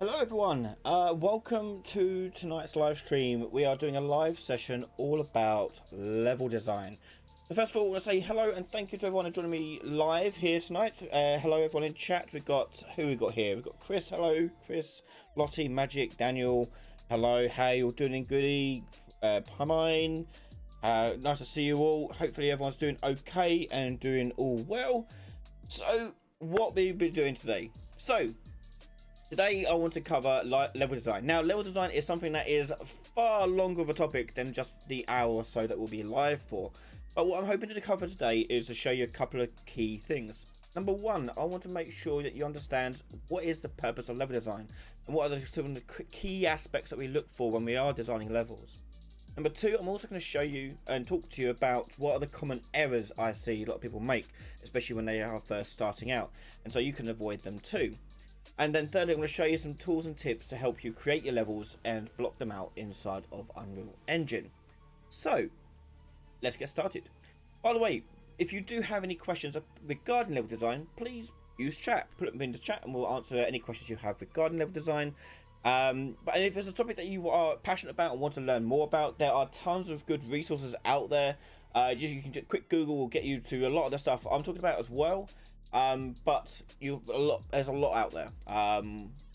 Hello everyone, welcome to tonight's live stream. We are doing a live session all about level design. So first of all, I want to say hello and thank you to everyone joining me live here tonight. Hello everyone in chat. We've got, who we got here? We've got Chris, hello, Chris, Lottie, Magic, Daniel, hello, how you all doing? Goody, Pamine, nice to see you all. Hopefully everyone's doing okay and doing all well. So, what we've been doing today. Today I want to cover level design. Now level design is something that is far longer of a topic than just the hour or so that we'll be live for. But what I'm hoping to cover today is to show you a couple of key things. Number one, I want to make sure that you understand what is the purpose of level design and what are some of the key aspects that we look for when we are designing levels. Number two, I'm also going to show you and talk to you about what are the common errors I see a lot of people make, especially when they are first starting out, and so you can avoid them too. And then thirdly, I'm going to show you some tools and tips to help you create your levels and block them out inside of Unreal Engine. So, let's get started. By the way, if you do have any questions regarding level design, please use chat. Put them in the chat and we'll answer any questions you have regarding level design. But if there's a topic that you are passionate about and want to learn more about, there are tons of good resources out there. You can just quick Google will get you to a lot of the stuff I'm talking about as well. But there's a lot out there.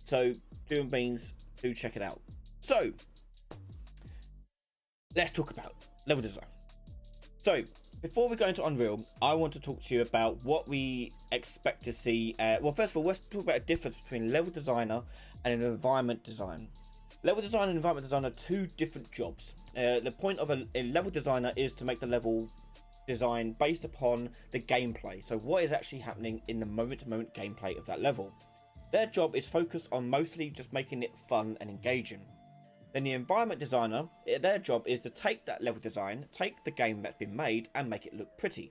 So do check it out. So let's talk about level design. So before we go into Unreal, I want to talk to you about what we expect to see. Well, first of all, let's talk about a difference between level designer and an environment design. Level design and environment design are two different jobs. The point of a level designer is to make the level design based upon the gameplay, so what is actually happening in the moment-to-moment gameplay of that level. Their job is focused on mostly just making it fun and engaging. Then the environment designer, their job is to take that level design, take the game that's been made and make it look pretty,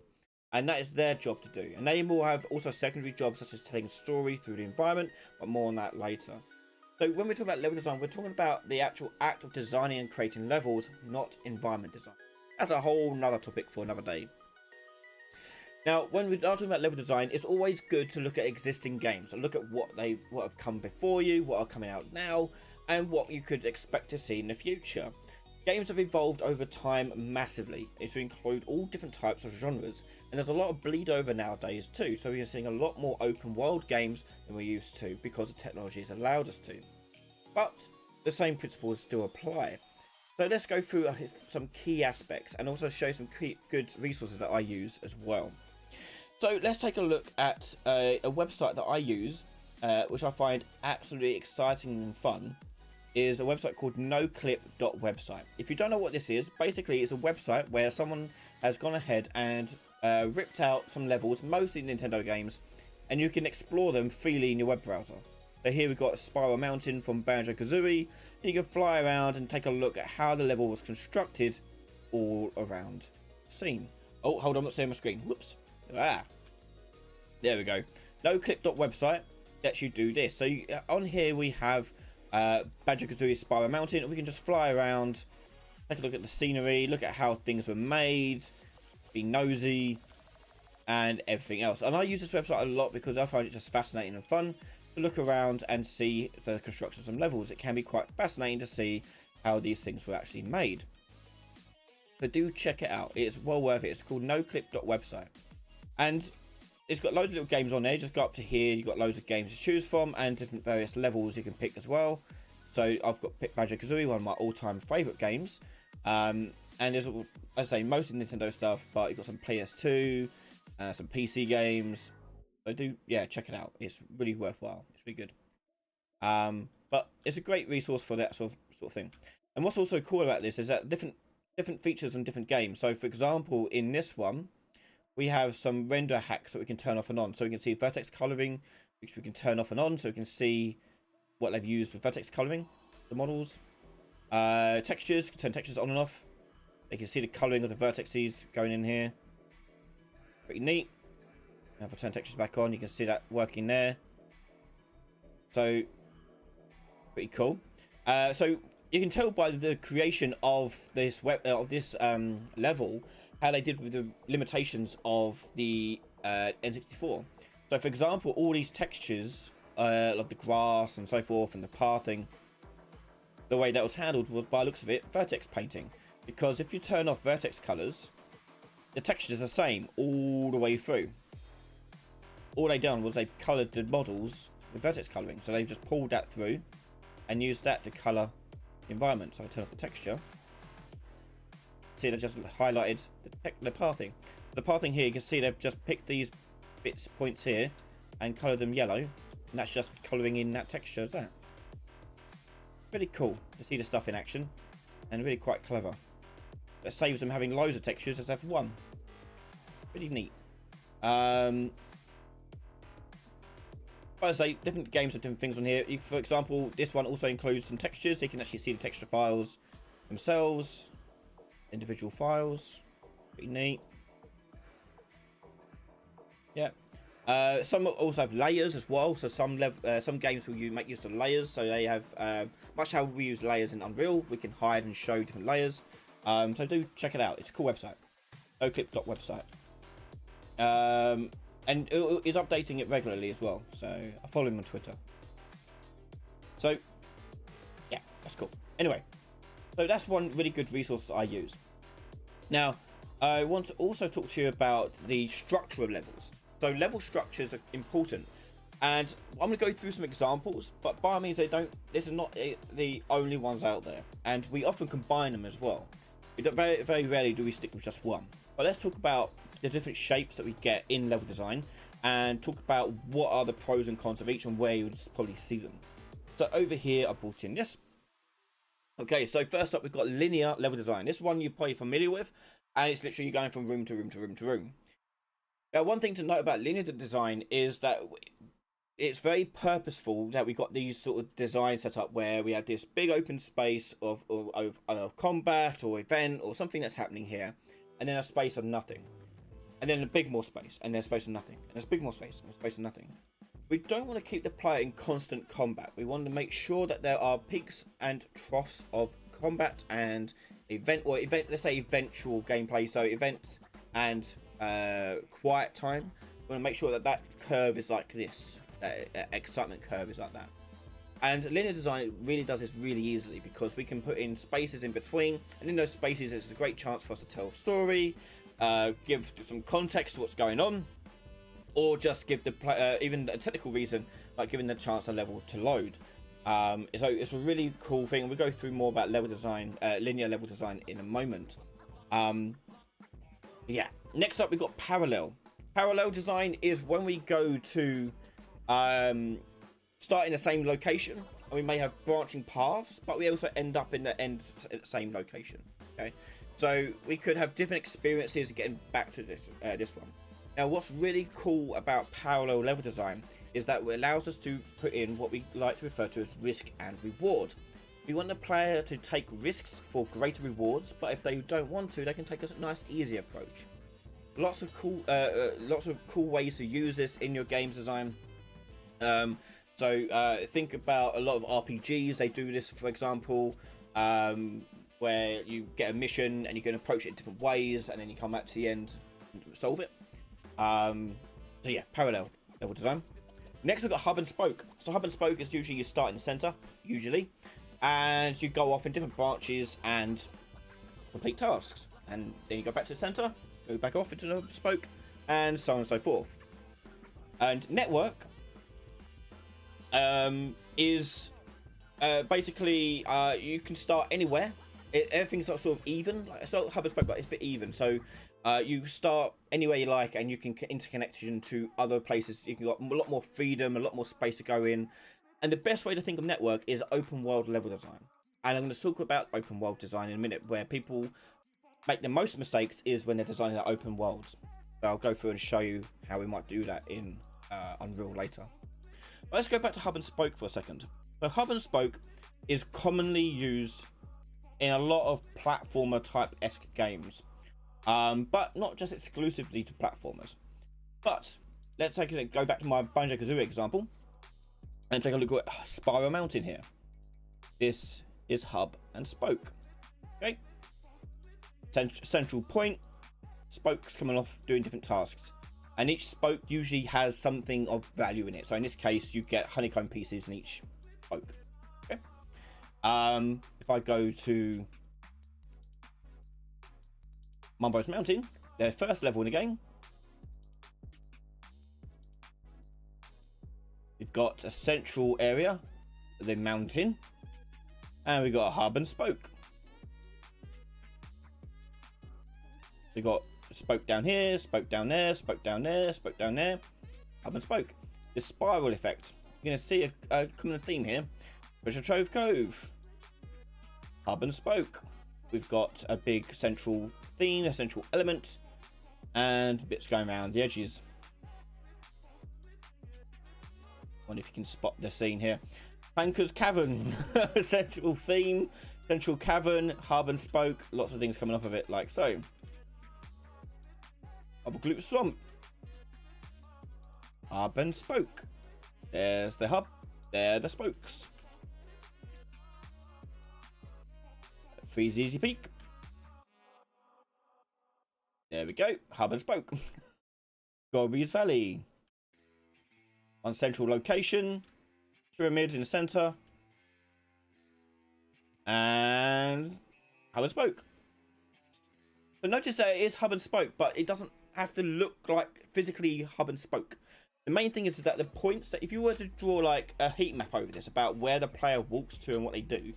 and that is their job to do. And they will have also secondary jobs such as telling a story through the environment, but more on that later. So when we're talking about level design, we're talking about the actual act of designing and creating levels, not environment design. That's a whole nother topic for another day. Now, when we are talking about level design, it's always good to look at existing games and look at what have come before you, what are coming out now, and what you could expect to see in the future. Games have evolved over time massively, to include all different types of genres, and there's a lot of bleed over nowadays too, so we're seeing a lot more open world games than we used to because the technology has allowed us to. But the same principles still apply. So let's go through some key aspects and also show some good resources that I use as well. So let's take a look at a website that I use, which I find absolutely exciting and fun, is a website called noclip.website. If you don't know what this is, basically it's a website where someone has gone ahead and ripped out some levels, mostly Nintendo games, and you can explore them freely in your web browser. So here we've got Spiral Mountain from Banjo-Kazooie, and you can fly around and take a look at how the level was constructed all around the scene. Oh, hold on, I'm not seeing my screen. Whoops. There we go. Noclip.website lets you do this. So on here we have Banjo-Kazooie Spiral Mountain, and we can just fly around, take a look at the scenery, look at how things were made, be nosy, and everything else. And I use this website a lot because I find it just fascinating and fun to look around and see the construction of some levels. It can be quite fascinating to see how these things were actually made. So do check it out. It's well worth it. It's called noclip.website. And it's got loads of little games on there. Just go up to here. You've got loads of games to choose from and different various levels you can pick as well. So I've got picked Banjo-Kazooie, one of my all-time favourite games. And there's, as I say, mostly Nintendo stuff, but you've got some PS2, some PC games. So check it out. It's really worthwhile. It's really good. But it's a great resource for that sort of thing. And what's also cool about this is that different features and different games. So for example, in this one, we have some render hacks that we can turn off and on. So we can see vertex coloring, which we can turn off and on, so we can see what they've used for vertex coloring, the models. Textures, you can turn textures on and off. You can see the coloring of the vertices going in here. Pretty neat. Now if I turn textures back on, you can see that working there. So pretty cool. So you can tell by the creation of this level how they did with the limitations of the N64. So for example, all these textures of the grass and so forth and the pathing, the way that was handled was, by the looks of it, vertex painting. Because if you turn off vertex colors, the texture is the same all the way through. All they done was they colored the models with vertex coloring. So they just pulled that through and used that to color the environment. So I turn off the texture. See, they just highlighted the pathing. The pathing here, you can see they've just picked these points here and colored them yellow. And that's just coloring in that texture as that. Really cool to see the stuff in action and really quite clever. That saves them having loads of textures as they have one. Pretty neat. But I say, different games have different things on here. For example, this one also includes some textures. So you can actually see the texture files themselves. Individual files. Pretty neat. Yeah. Some also have layers as well. So some games will make use of layers. So they have much how we use layers in Unreal. We can hide and show different layers. So do check it out. It's a cool website. Oclip.website. And it is updating it regularly as well. So I follow him on Twitter. So yeah, that's cool. Anyway, so that's one really good resource I use. Now, I want to also talk to you about the structure of levels. So level structures are important, and I'm going to go through some examples, but by all means, this is not the only ones out there, and we often combine them as well. Very, very rarely do we stick with just one. But let's talk about the different shapes that we get in level design, and talk about what are the pros and cons of each and where you would probably see them. So over here, I brought in this. Okay, so first up, we've got linear level design. This one you're probably familiar with, and it's literally going from room to room to room to room. Now, one thing to note about linear design is that it's very purposeful that we got these sort of design set up where we have this big open space of combat or event or something that's happening here, and then a space of nothing, and then a big more space, and then a space of nothing, and there's big more space, and a space of nothing. We don't want to keep the player in constant combat. We want to make sure that there are peaks and troughs of combat and let's say eventual gameplay. So events and quiet time. We want to make sure that that curve is like this. Excitement curve is like that. And linear design really does this really easily because we can put in spaces in between, and in those spaces it's a great chance for us to tell a story, give some context to what's going on, or just give the player even a technical reason, like giving the chance a level to load. So it's a really cool thing. We'll go through more about level design, linear level design in a moment. Yeah. Next up, we've got parallel. Parallel design is when we go to start in the same location, and we may have branching paths, but we also end up in the same location. Okay, so we could have different experiences getting back to this one. Now, what's really cool about parallel level design is that it allows us to put in what we like to refer to as risk and reward. We want the player to take risks for greater rewards, but if they don't want to, they can take a nice, easy approach. Lots of cool ways to use this in your games design. Think about a lot of RPGs. They do this, for example, where you get a mission and you can approach it in different ways, and then you come back to the end and solve it. So yeah, parallel level design. Next, we've got hub and spoke. So hub and spoke is usually you start in the center, and you go off in different branches and complete tasks, and then you go back to the center, go back off into the spoke, and so on and so forth. And network is basically you can start anywhere. Everything's sort of even. So hub and spoke, but it's a bit even. So you start anywhere you like, and you can interconnection to other places. You can got a lot more freedom, a lot more space to go in. And the best way to think of network is open world level design. And I'm going to talk about open world design in a minute, where people make the most mistakes is when they're designing their open worlds. So I'll go through and show you how we might do that in Unreal later. But let's go back to hub and spoke for a second. So hub and spoke is commonly used in a lot of platformer type-esque games, but not just exclusively to platformers. But let's go back to my Banjo-Kazooie example and take a look at Spiral Mountain here. This is hub and spoke. Okay, central point, spokes coming off doing different tasks, and each spoke usually has something of value in it. So in this case, you get honeycomb pieces in each spoke. Okay. If I go to Mumbo's Mountain, their first level in the game, we've got a central area, the mountain, and we've got a hub and spoke. We've got a spoke down here, spoke down there, spoke down there, spoke down there, hub and spoke. The spiral effect. You're going to see a common theme here. Treasure Trove Cove, hub and spoke. We've got a big central theme, a central element, and bits going around the edges. Wonder if you can spot the scene here. Planker's Cavern, central theme, central cavern, hub and spoke. Lots of things coming off of it, like so. Bubblegloop Swamp, hub and spoke. There's the hub, there are the spokes. Freezeezy Peak. There we go, hub and spoke. Gorbis Valley. One central location. Pyramid in the center. And hub and spoke. So notice that it is hub and spoke, but it doesn't have to look like physically hub and spoke. The main thing is that the points that if you were to draw like a heat map over this about where the player walks to and what they do,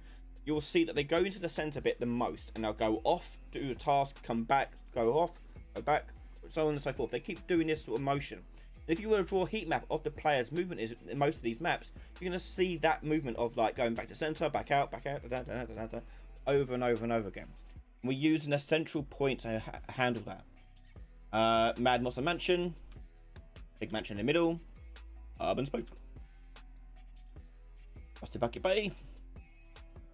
you'll see that they go into the center bit the most, and they'll go off, do a task, come back, go off, go back, so on and so forth. They keep doing this sort of motion. And if you were to draw a heat map of the player's movement is in most of these maps, you're going to see that movement of like going back to center, back out, over and over and over again. And we're using a central point to handle that. Mad Monster Mansion, big mansion in the middle, hub and spoke. Rusty Bucket Bay,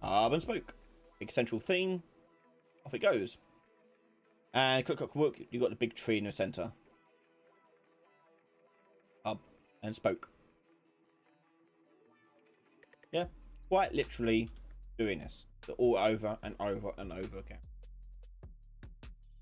hub and spoke. Big central theme, off it goes. And Clock Clock Work, you've got the big tree in the center. Hub and spoke. Yeah, quite literally doing this all over and over and over again.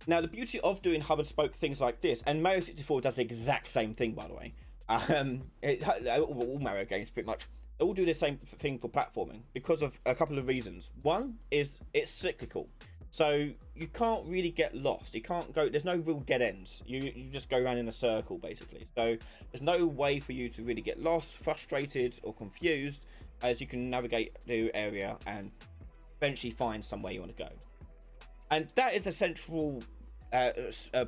Now, the beauty of doing hub and spoke things like this, and Mario 64 does the exact same thing, by the way. All Mario games, pretty much, they all do the same thing for platforming because of a couple of reasons. One is it's cyclical, so you can't really get lost. You can't go. There's no real dead ends. You just go around in a circle, basically. So there's no way for you to really get lost, frustrated, or confused, as you can navigate the area and eventually find somewhere you want to go. And that is a central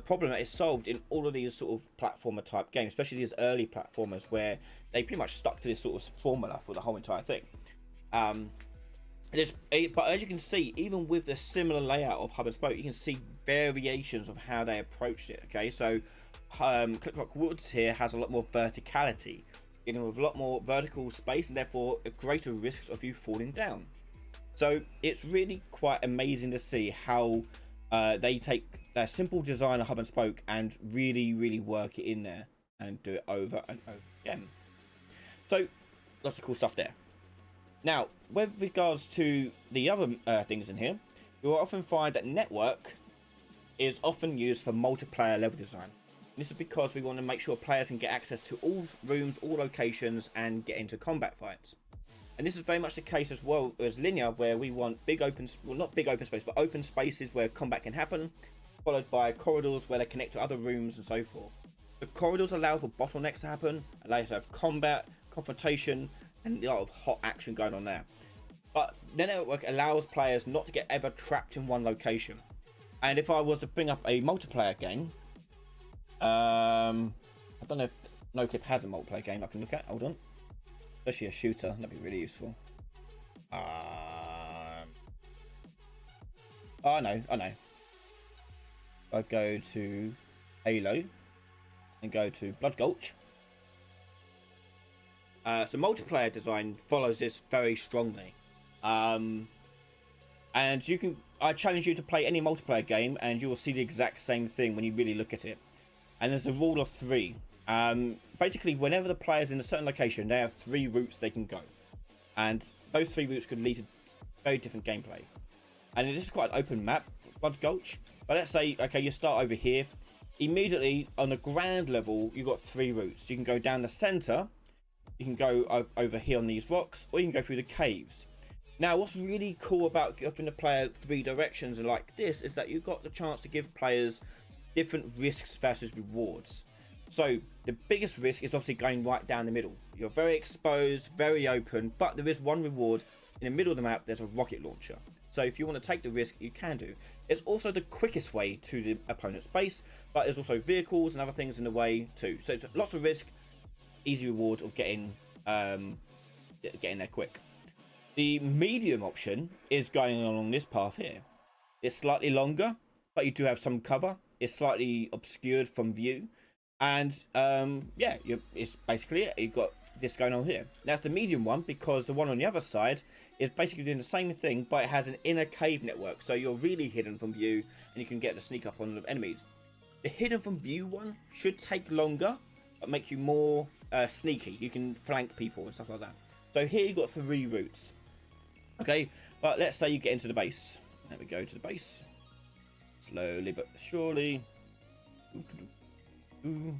problem that is solved in all of these sort of platformer type games, especially these early platformers where they pretty much stuck to this sort of formula for the whole entire thing. But as you can see, even with the similar layout of hub and spoke, you can see variations of how they approached it. Okay, so Click Clock Woods here has a lot more verticality, with a lot more vertical space, and therefore greater risks of you falling down. So it's really quite amazing to see how they take their simple design of hub and spoke and really work it in there and do it over and over again. So lots of cool stuff there. Now, with regards to the other things in here, you'll often find that network is often used for multiplayer level design. This is because we want to make sure players can get access to all rooms, all locations, and get into combat fights. And this is very much the case as well as linear, where we want big open, well, not big open space, but open spaces where combat can happen, followed by corridors where they connect to other rooms and so forth. The corridors allow for bottlenecks to happen, allow you to have combat, confrontation, and a lot of hot action going on there. But the network allows players not to get ever trapped in one location. And if I was to bring up a multiplayer game, I don't know if NoClip has a multiplayer game I can look at. Hold on. Especially a shooter, that'd be really useful. I know. I go to Halo and go to Blood Gulch. So multiplayer design follows this very strongly. And I challenge you to play any multiplayer game and you will see the exact same thing when you really look at it. And there's a rule of 3. Basically, whenever the player's in a certain location, they have 3 routes they can go. And those 3 routes could lead to very different gameplay. And it is quite an open map, Blood Gulch. But let's say, okay, you start over here. immediately on the ground level, you've got 3 routes. You can go down the center, you can go over here on these rocks, or you can go through the caves. Now, what's really cool about giving the player 3 directions and like this is that you've got the chance to give players different risks versus rewards. So the biggest risk is obviously going right down the middle. You're very exposed, very open, but there is one reward in the middle of the map. There's a rocket launcher. So if you want to take the risk, you can do. It's also the quickest way to the opponent's base, but there's also vehicles and other things in the way too. So it's lots of risk, easy reward of getting there quick. The medium option is going along this path here. It's slightly longer, but you do have some cover. It's slightly obscured from view, and yeah, it's basically it. You've got this going on here. That's the medium one, because the one on the other side is basically doing the same thing, but it has an inner cave network, so you're really hidden from view, and you can get the sneak up on the enemies. The hidden from view one should take longer, but make you more sneaky. You can flank people and stuff like that. So here you've got 3 routes. Okay, but let's say you get into the base. There we go, to the base. Slowly but surely. So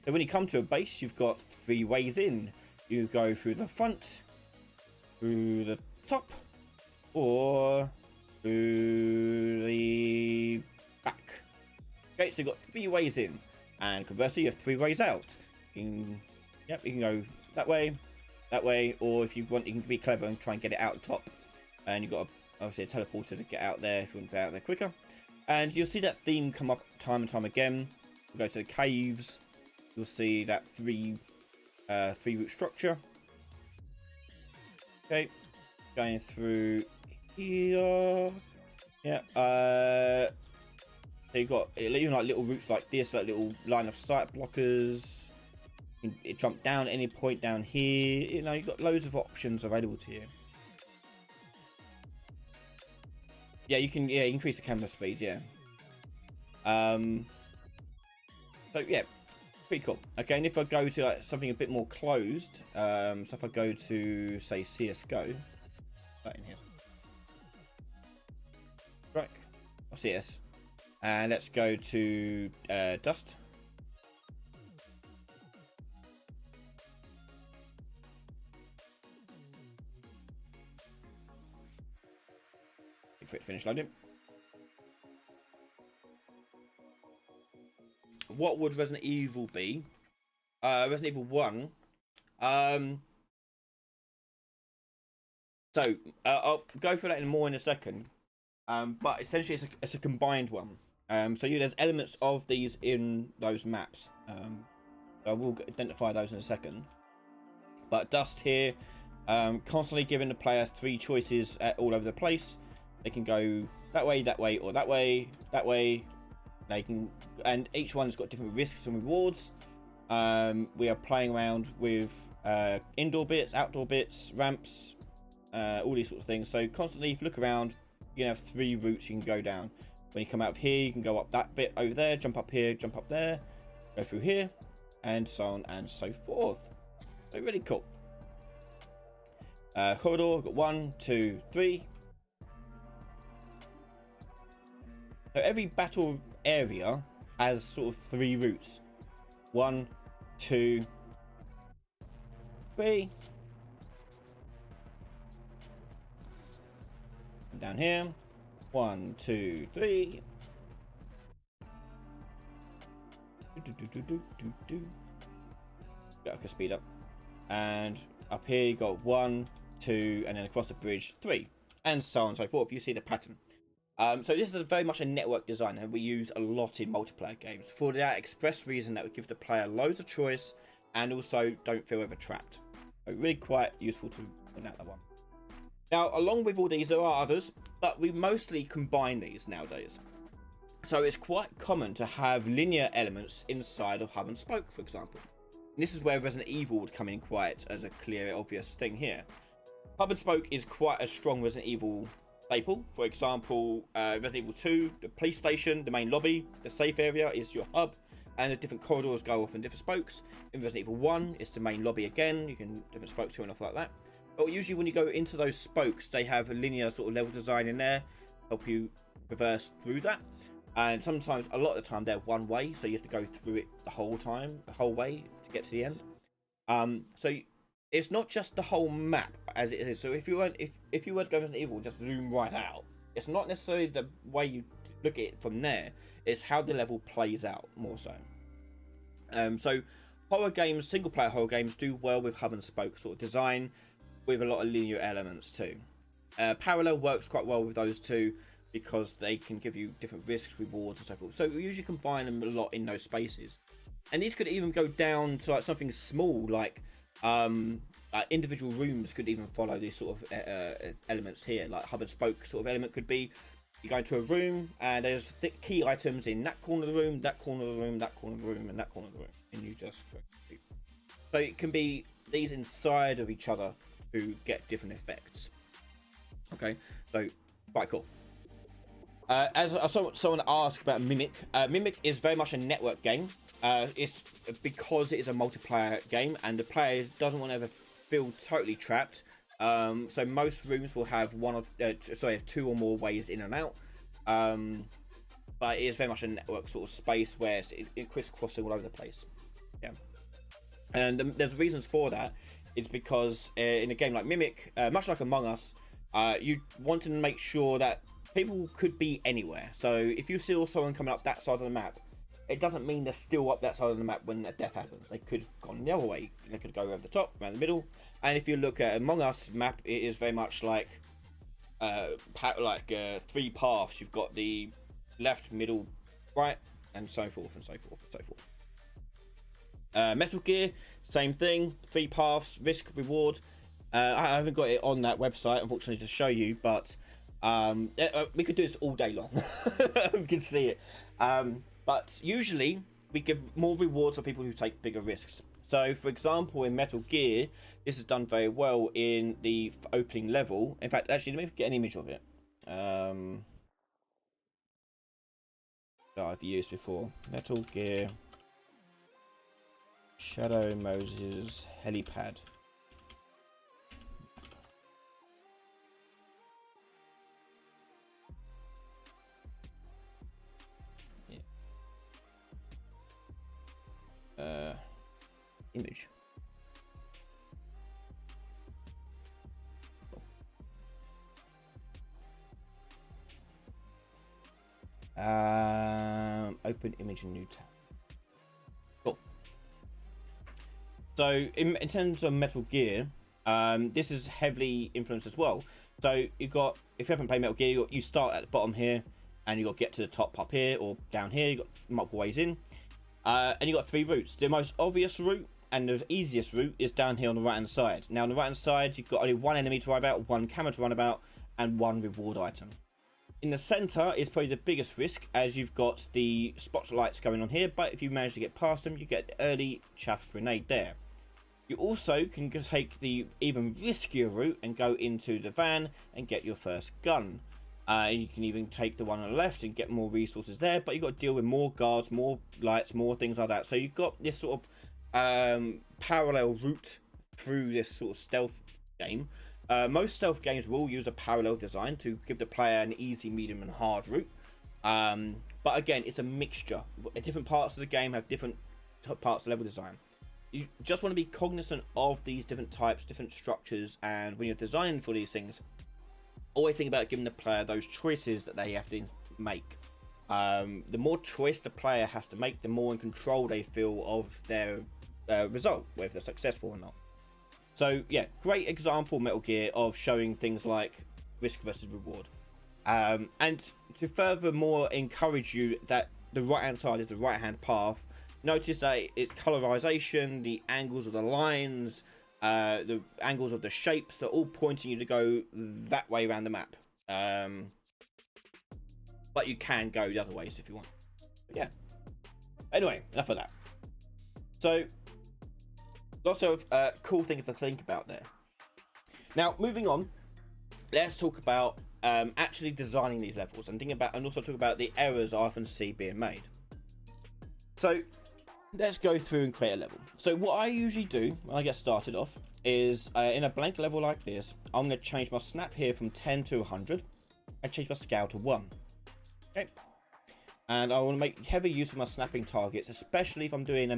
when you come to a base, you've got 3 ways in. You go through the front, through the top, or through the back. Okay, so you've got 3 ways in, and conversely, you have 3 ways out. You can go that way, or if you want, you can be clever and try and get it out the top. And you've got obviously a teleporter to get out there if you want to get out there quicker. And you'll see that theme come up time and time again. We'll go to the caves. You'll see that 3 route structure. Okay, going through here. Yeah. So you've got even like little routes like this, like little line of sight blockers. You can jump down at any point down here. You know, you've got loads of options available to you. Yeah, you can increase the camera speed, yeah. So yeah, pretty cool. Okay, and if I go to like something a bit more closed, so if I go to say CS:GO, right in here, right, or CS, and let's go to Dust. For it to finish loading. What would Resident Evil be? Resident Evil 1. So I'll go for that more in a second. But essentially, it's a combined one. So there's elements of these in those maps. I will identify those in a second. But Dust here, constantly giving the player 3 choices all over the place. They can go that way, or that way, that way. They can, and each one's got different risks and rewards. We are playing around with indoor bits, outdoor bits, ramps, all these sorts of things. So constantly, if you look around, you can have 3 routes you can go down. When you come out of here, you can go up that bit over there, jump up here, jump up there, go through here, and so on and so forth. So really cool. Corridor, we've got 1, 2, 3. So every battle area has sort of 3 routes. 1, 2, 3. And down here. 1, 2, 3. Got to speed up. And up here you got 1, 2, and then across the bridge 3, and so on and so forth. You see the pattern. So this is very much a network design, and we use a lot in multiplayer games for that express reason that we give the player loads of choice and also don't feel ever trapped. So really quite useful to point out that one. Now, along with all these, there are others, but we mostly combine these nowadays. So it's quite common to have linear elements inside of hub and spoke, for example. And this is where Resident Evil would come in quite as a clear, obvious thing here. Hub and spoke is quite a strong Resident Evil staple. For example, Resident Evil 2, the police station, the main lobby, the safe area is your hub, and the different corridors go off in different spokes. In Resident Evil 1, it's the main lobby again. You can different spokes going off like that. But usually when you go into those spokes, they have a linear sort of level design in there, help you traverse through that. and sometimes, a lot of the time, they're one way, so you have to go through it the whole way to get to the end. So it's not just the whole map as it is. So if you were to go Resident Evil, just zoom right out. It's not necessarily the way you look at it from there. It's how the level plays out more so. So horror games, single player horror games, do well with hub and spoke sort of design, with a lot of linear elements too. Parallel works quite well with those two because they can give you different risks, rewards, and so forth. So we usually combine them a lot in those spaces. And these could even go down to like something small, like individual rooms could even follow these sort of elements here. Like hub and spoke sort of element could be you go into a room and there's key items in that corner of the room, that corner of the room, that corner of the room, and that corner of the room, and you just go. So it can be these inside of each other to get different effects. Okay, so quite cool. As someone asked about Mimic, Mimic is very much a network game. It's because it is a multiplayer game and the player doesn't want to ever feel totally trapped. So most rooms will have two or more ways in and out. But it is very much a network sort of space where it's crisscrossing all over the place. Yeah, and there's reasons for that. It's because in a game like Mimic, much like Among Us, you want to make sure that people could be anywhere. So if you see someone coming up that side of the map, it doesn't mean they're still up that side of the map when a death happens. They could have gone the other way. They could go over the top, around the middle. And if you look at Among Us map, it is very much like three paths. You've got the left, middle, right, and so forth and so forth and so forth. Metal Gear, same thing. 3 paths, risk, reward. I haven't got it on that website, unfortunately, to show you, but we could do this all day long. We can see it. But usually, we give more rewards for people who take bigger risks. So, for example, in Metal Gear, this is done very well in the opening level. In fact, actually, let me get an image of it. That I've used before. Metal Gear Shadow Moses helipad. Image. Open image in new tab. Cool. So in terms of Metal Gear, this is heavily influenced as well. So you've got, if you haven't played Metal Gear, you start at the bottom here, and you got to get to the top up here or down here. You got multiple ways in, and you got 3 routes. The most obvious route and the easiest route is down here on the right hand side. Now on the right hand side, you've got only 1 enemy to worry about, 1 camera to run about, and 1 reward item. In the center is probably the biggest risk, as you've got the spotlights going on here, but if you manage to get past them, you get the early chaff grenade there. You also can take the even riskier route and go into the van and get your first gun. You can even take the one on the left and get more resources there, but you've got to deal with more guards, more lights, more things like that. So you've got this sort of parallel route through this sort of stealth game. Most stealth games will use a parallel design to give the player an easy, medium, and hard route. But again, it's a mixture. Different parts of the game have different parts of level design. You just want to be cognizant of these different types, different structures, and when you're designing for these things, always think about giving the player those choices that they have to make. The more choice the player has to make, the more in control they feel of their result, whether they're successful or not. So yeah, great example, Metal Gear, of showing things like risk versus reward. And to furthermore encourage you that the right hand side is the right hand path, notice that it's colorization, the angles of the lines, the angles of the shapes are all pointing you to go that way around the map. But you can go the other ways if you want. But yeah. Anyway, enough of that. So, lots of cool things to think about there. Now, moving on, let's talk about actually designing these levels and thinking about, and also talk about the errors I often see being made. So, let's go through and create a level. So what I usually do when I get started off is in a blank level like this, I'm going to change my snap here from 10 to 100 and change my scale to 1. Okay. And I want to make heavy use of my snapping targets, especially if I'm doing a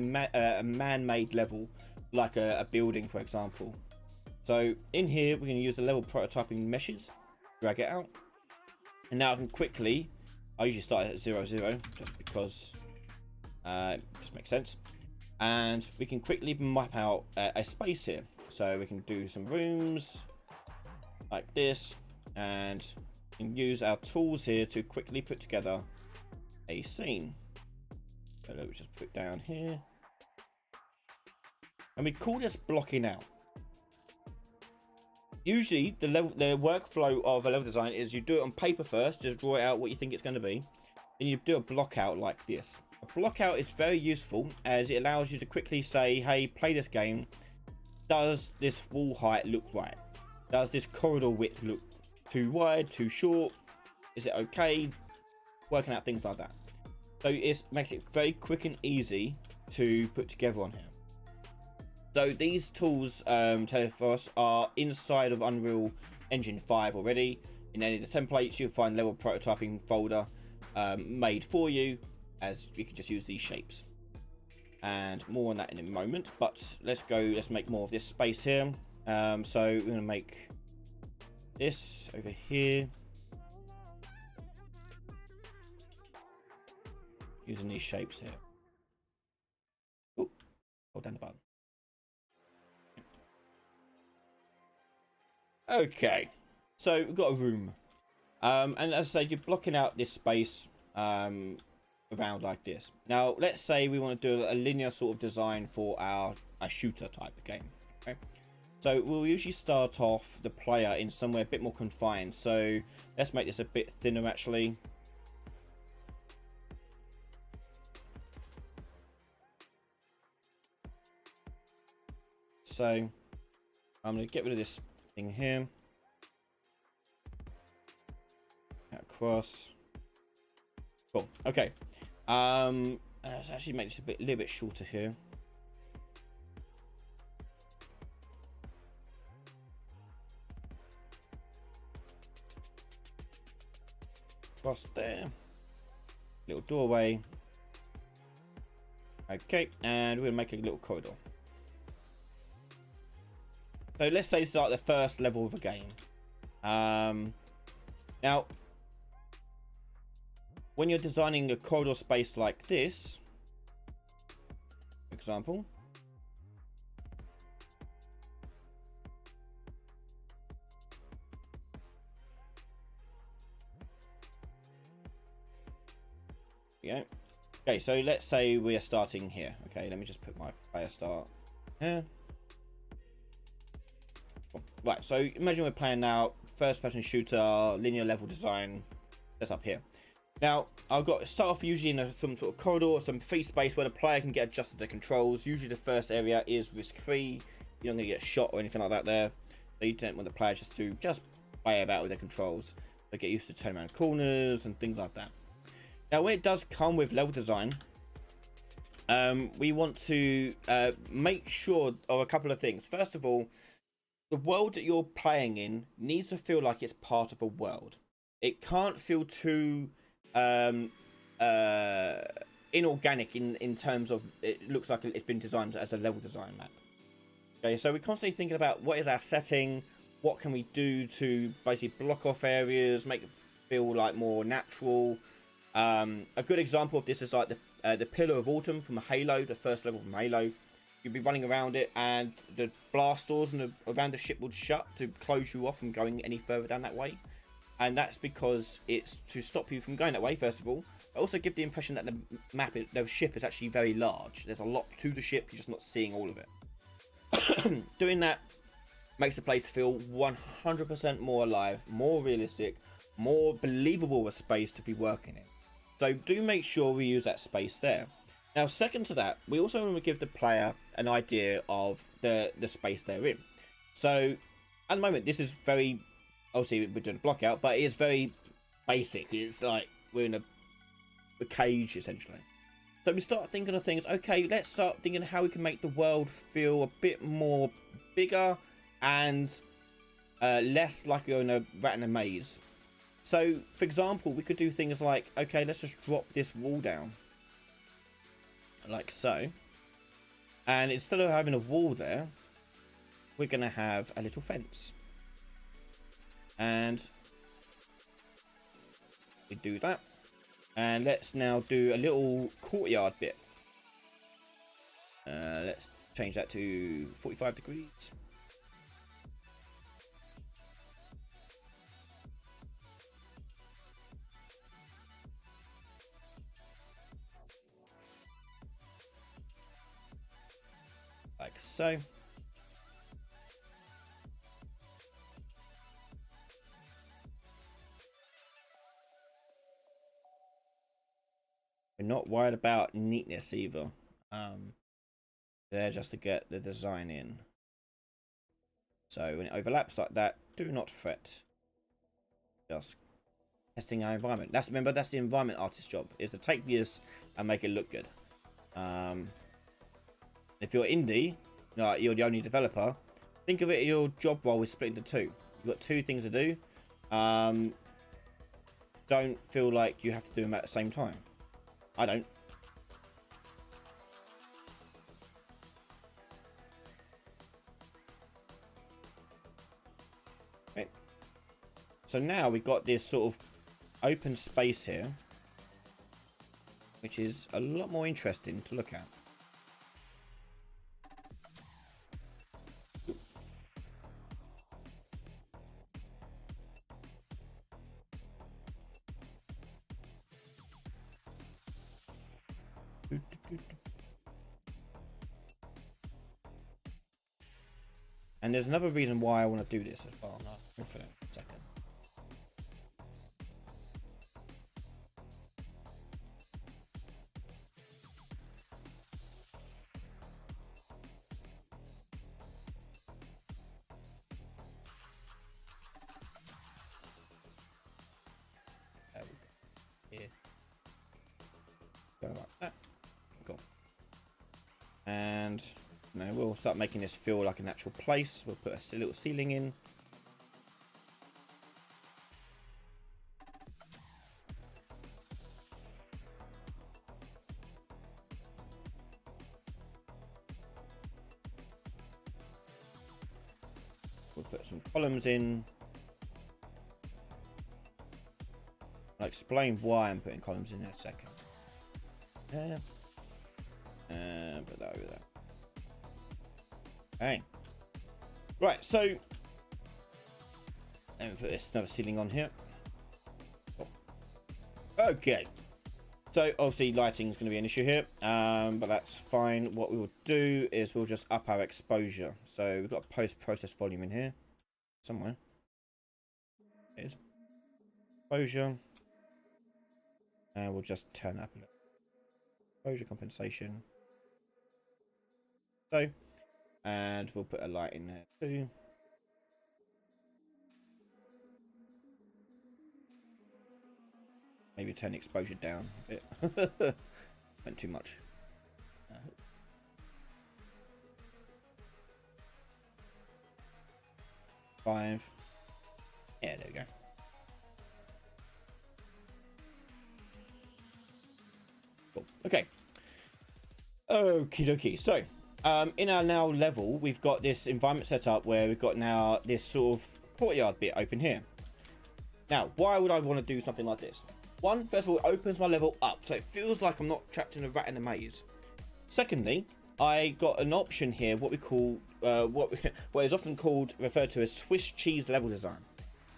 man-made level, like a building, for example. So in here, we're going to use the level prototyping meshes, drag it out. And now I can quickly, I usually start at 0, 0, just because it just makes sense. And we can quickly map out a space here. So we can do some rooms like this, and we can use our tools here to quickly put together a scene. So let me just put down here, and we call this blocking out. Usually the workflow of a level design is you do it on paper first, just draw it out what you think it's going to be, and you do a block out like this. A block out is very useful as it allows you to quickly say, hey, play this game. Does this wall height look right? Does this corridor width look too wide, too short? Is it okay? Working out things like that. So it makes it very quick and easy to put together on here. So these tools, Telephos, are inside of Unreal Engine 5 already. In any of the templates, you'll find level prototyping folder made for you, as you can just use these shapes. And more on that in a moment, but let's make more of this space here. So we're going to make this over here. Using these shapes here. Oh, hold down the button. Okay, so we've got a room, and as I say, you're blocking out this space around like this. Now let's say we want to do a linear sort of design for a shooter type of game. Okay, so we'll usually start off the player in somewhere a bit more confined. So let's make this a bit thinner actually. So I'm going to get rid of this thing here. Across. Cool. Okay. Let's actually make this a little bit shorter here. Across there. Little doorway. Okay, and we'll make a little corridor. So let's say it's like the first level of a game. Now, when you're designing a corridor space like this, for example, yeah. Okay, so let's say we are starting here. Okay, let me just put my player start here. Right, so imagine we're playing now, first person shooter, linear level design, that's up here. Now, I've got to start off usually in some sort of corridor, some free space where the player can get adjusted to controls. Usually the first area is risk-free, you're not going to get shot or anything like that there. So you don't want the player just to play about with their controls. They get used to turning around corners and things like that. Now, when it does come with level design, we want to make sure of a couple of things. First of all, the world that you're playing in needs to feel like it's part of a world. It can't feel too inorganic in terms of it looks like it's been designed as a level design map. Okay, so we're constantly thinking about what is our setting, what can we do to basically block off areas, make it feel like more natural. A good example of this is like the Pillar of Autumn from Halo, the first level from Halo. You'd be running around it and the blast doors around the ship would shut to close you off from going any further down that way. And that's because it's to stop you from going that way, first of all. But also give the impression that the ship is actually very large. There's a lot to the ship, you're just not seeing all of it. Doing that makes the place feel 100% more alive, more realistic, more believable a space to be working in. So do make sure we use that space there. Now, second to that, we also want to give the player an idea of the space they're in. So, at the moment, this is very, obviously we're doing a block out, but it is very basic. It's like we're in a cage, essentially. So we start thinking of things, okay, let's start thinking how we can make the world feel a bit more bigger and less like you're in a rat in a maze. So, for example, we could do things like, okay, let's just drop this wall down. Like so. And instead of having a wall there, we're going to have a little fence. And we do that. And let's now do a little courtyard bit. Let's change that to 45 degrees. Like so. We're not worried about neatness either. There just to get the design in. So when it overlaps like that, do not fret. Just testing our environment. Remember, that's the environment artist's job, is to take this and make it look good. If you're indie, like you're the only developer, think of it, your job role is split into two. You've got two things to do. Don't feel like you have to do them at the same time. I don't. Okay. So now we've got this sort of open space here, which is a lot more interesting to look at. And there's another reason why I want to do this as well. No, wait for that in a second. There we go. Here. Go like that. Cool. And now we'll start making this feel like an actual place. We'll put a little ceiling in. We'll put some columns in. I'll explain why I'm putting columns in a second. Yeah. And put that over there. Okay. Right, so let me put this another ceiling on here. Okay. So obviously lighting is going to be an issue here, but that's fine. What we will do is we'll just up our exposure. So we've got a post-process volume in here somewhere. It is exposure, and we'll just turn up a little. Exposure compensation. So. And we'll put a light in there too. Maybe turn the exposure down a bit. Went too much. 5. Yeah, there we go. Cool. Okay. Okie dokie. So, in our now level, we've got this environment set up where we've got now this sort of courtyard bit open here. Now, why would I want to do something like this? One, first of all, it opens my level up, so it feels like I'm not trapped in a rat in a maze. Secondly, I got an option here, what we call, what is often referred to as Swiss cheese level design.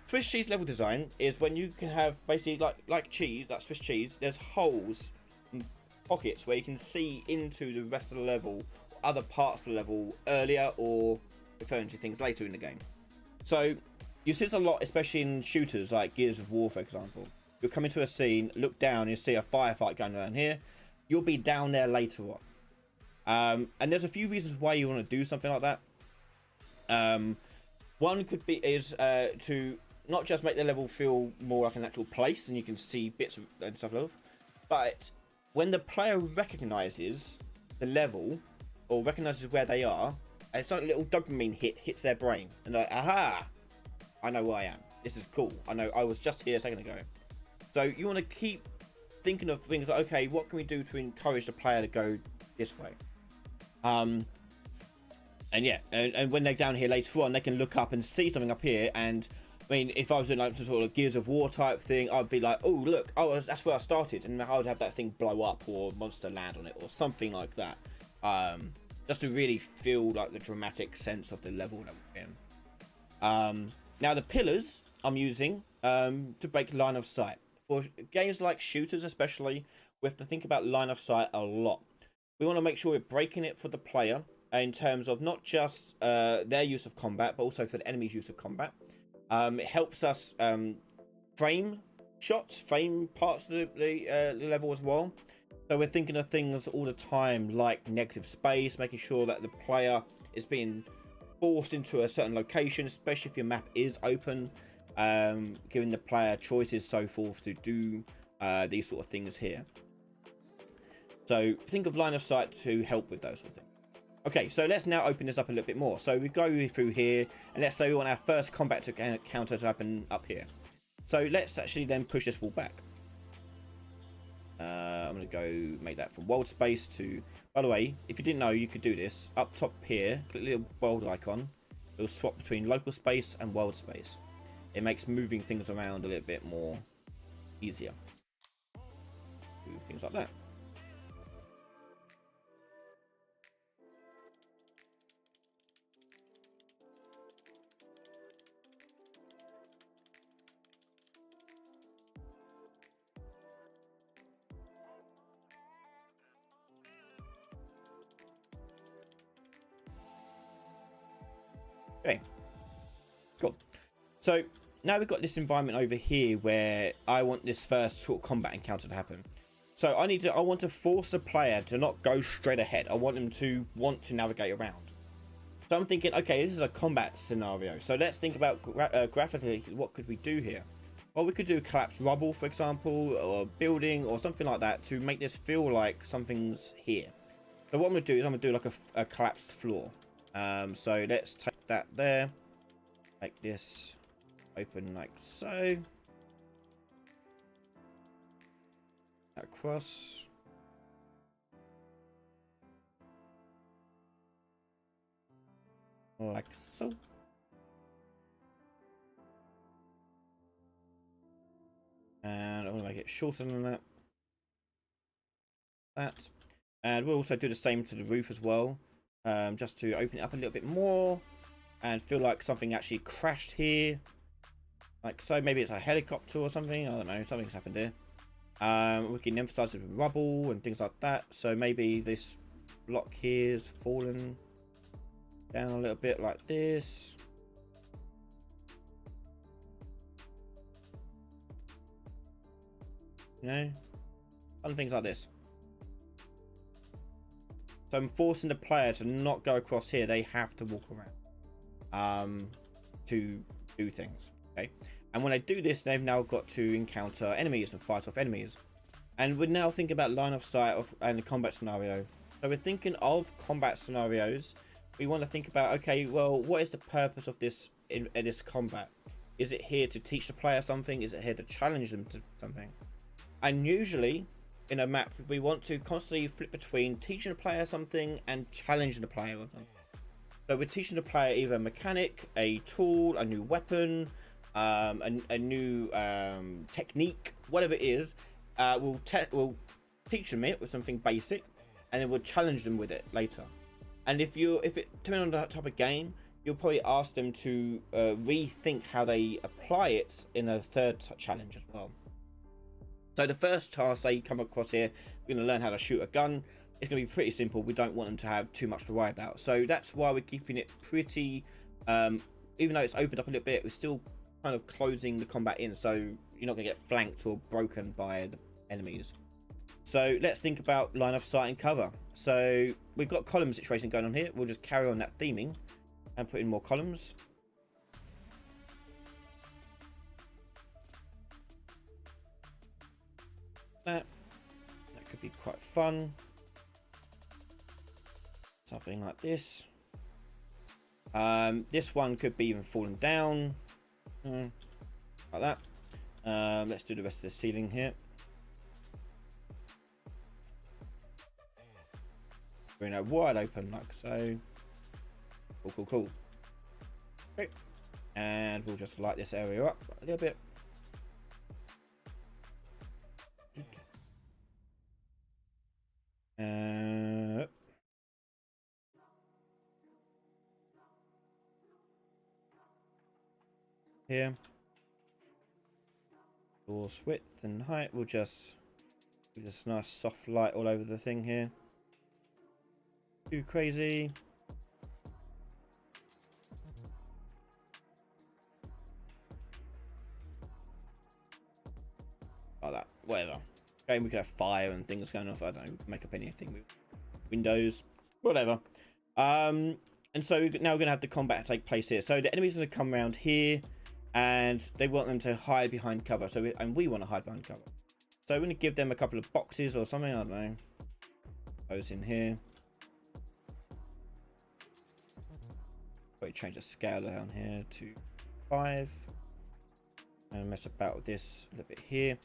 Swiss cheese level design is when you can have basically like cheese, like Swiss cheese, there's holes and pockets where you can see into the rest of the level, other parts of the level earlier, or referring to things later in the game. So you see this a lot, especially in shooters like Gears of War, for example. You'll come into a scene, look down, you see a firefight going on here. You'll be down there later on. And there's a few reasons why you want to do something like that. One could be to not just make the level feel more like an actual place and you can see bits and stuff of, but when the player recognizes the level or recognizes where they are, it's like a little dopamine hits their brain and they're like, aha, I know where I am. this is cool. I know I was just here a second ago. So you want to keep thinking of things like, okay, what can we do to encourage the player to go this way? And yeah, and when they're down here later on, they can look up and see something up here. And I mean, if I was doing like some sort of Gears of War type thing, I'd be like, oh look, oh that's where I started, and I would have that thing blow up or monster land on it or something like that. Just to really feel like the dramatic sense of the level that we're in. Now the pillars I'm using to break line of sight. For games like shooters especially, we have to think about line of sight a lot. We want to make sure we're breaking it for the player in terms of not just their use of combat, but also for the enemy's use of combat. It helps us frame shots, frame parts of the level as well. So we're thinking of things all the time like negative space, making sure that the player is being forced into a certain location, especially if your map is open, giving the player choices, so forth, to do these sort of things here. So think of line of sight to help with those sort of things. Okay, so let's now open this up a little bit more. So we go through here, and let's say we want our first combat counter to happen up here. So let's actually then push this wall back. I'm going to go make that from world space to... By the way, if you didn't know, you could do this. Up top here, click the little world icon. It'll swap between local space and world space. It makes moving things around a little bit more easier. Do things like that. Okay, cool. So now we've got this environment over here where I want this first sort of combat encounter to happen. So I want to force the player to not go straight ahead. I want them to want to navigate around. So I'm thinking, okay, this is a combat scenario. So let's think about graphically, what could we do here? Well, we could do collapsed rubble, for example, or building or something like that to make this feel like something's here. So what I'm going to do is I'm going to do like a collapsed floor. So let's take that there, like this, open like so, across, like so, and I'm gonna make it shorter than that, and we'll also do the same to the roof as well. Just to open it up a little bit more and feel like something actually crashed here, like so. Maybe it's a helicopter or something, I don't know, something's happened here. We can emphasize it with rubble and things like that. So maybe this block here is fallen down a little bit like this. You know, other things like this. So I'm forcing the player to not go across here. They have to walk around to do things. Okay, and when they do this, they've now got to encounter enemies and fight off enemies. And we're now thinking about line of sight and the combat scenario. So we're thinking of combat scenarios. We want to think about, okay, well, what is the purpose of this in this combat? Is it here to teach the player something? Is it here to challenge them to something? And usually, in a map, we want to constantly flip between teaching the player something and challenging the player with something. So we're teaching the player either a mechanic, a tool, a new weapon, a new technique, whatever it is. We'll teach them it with something basic, and then we'll challenge them with it later. And if it depending on that type of game, you'll probably ask them to rethink how they apply it in a third challenge as well. So the first task they come across here, we're going to learn how to shoot a gun. It's going to be pretty simple. We don't want them to have too much to worry about. So that's why we're keeping it pretty, even though it's opened up a little bit, we're still kind of closing the combat in. So you're not going to get flanked or broken by the enemies. So let's think about line of sight and cover. So we've got column situation going on here. We'll just carry on that theming and put in more columns. That could be quite fun. Something like this. This one could be even falling down. like that. Let's do the rest of the ceiling here. Bring it wide open like so. Cool. Okay. And we'll just light this area up a little bit. Here. Doors width and height. We'll just give this a nice soft light all over the thing here. Too crazy. Like that. Whatever. Okay, we could have fire and things going off. I don't know. We can make up anything with windows. Whatever. And so now we're going to have the combat take place here. So the enemy's going to come around here. And they want them to hide behind cover. So we want to hide behind cover. So we're going to give them a couple of boxes or something. I don't know. Those in here. Probably change the scale down here to 5. And mess about with this a little bit here.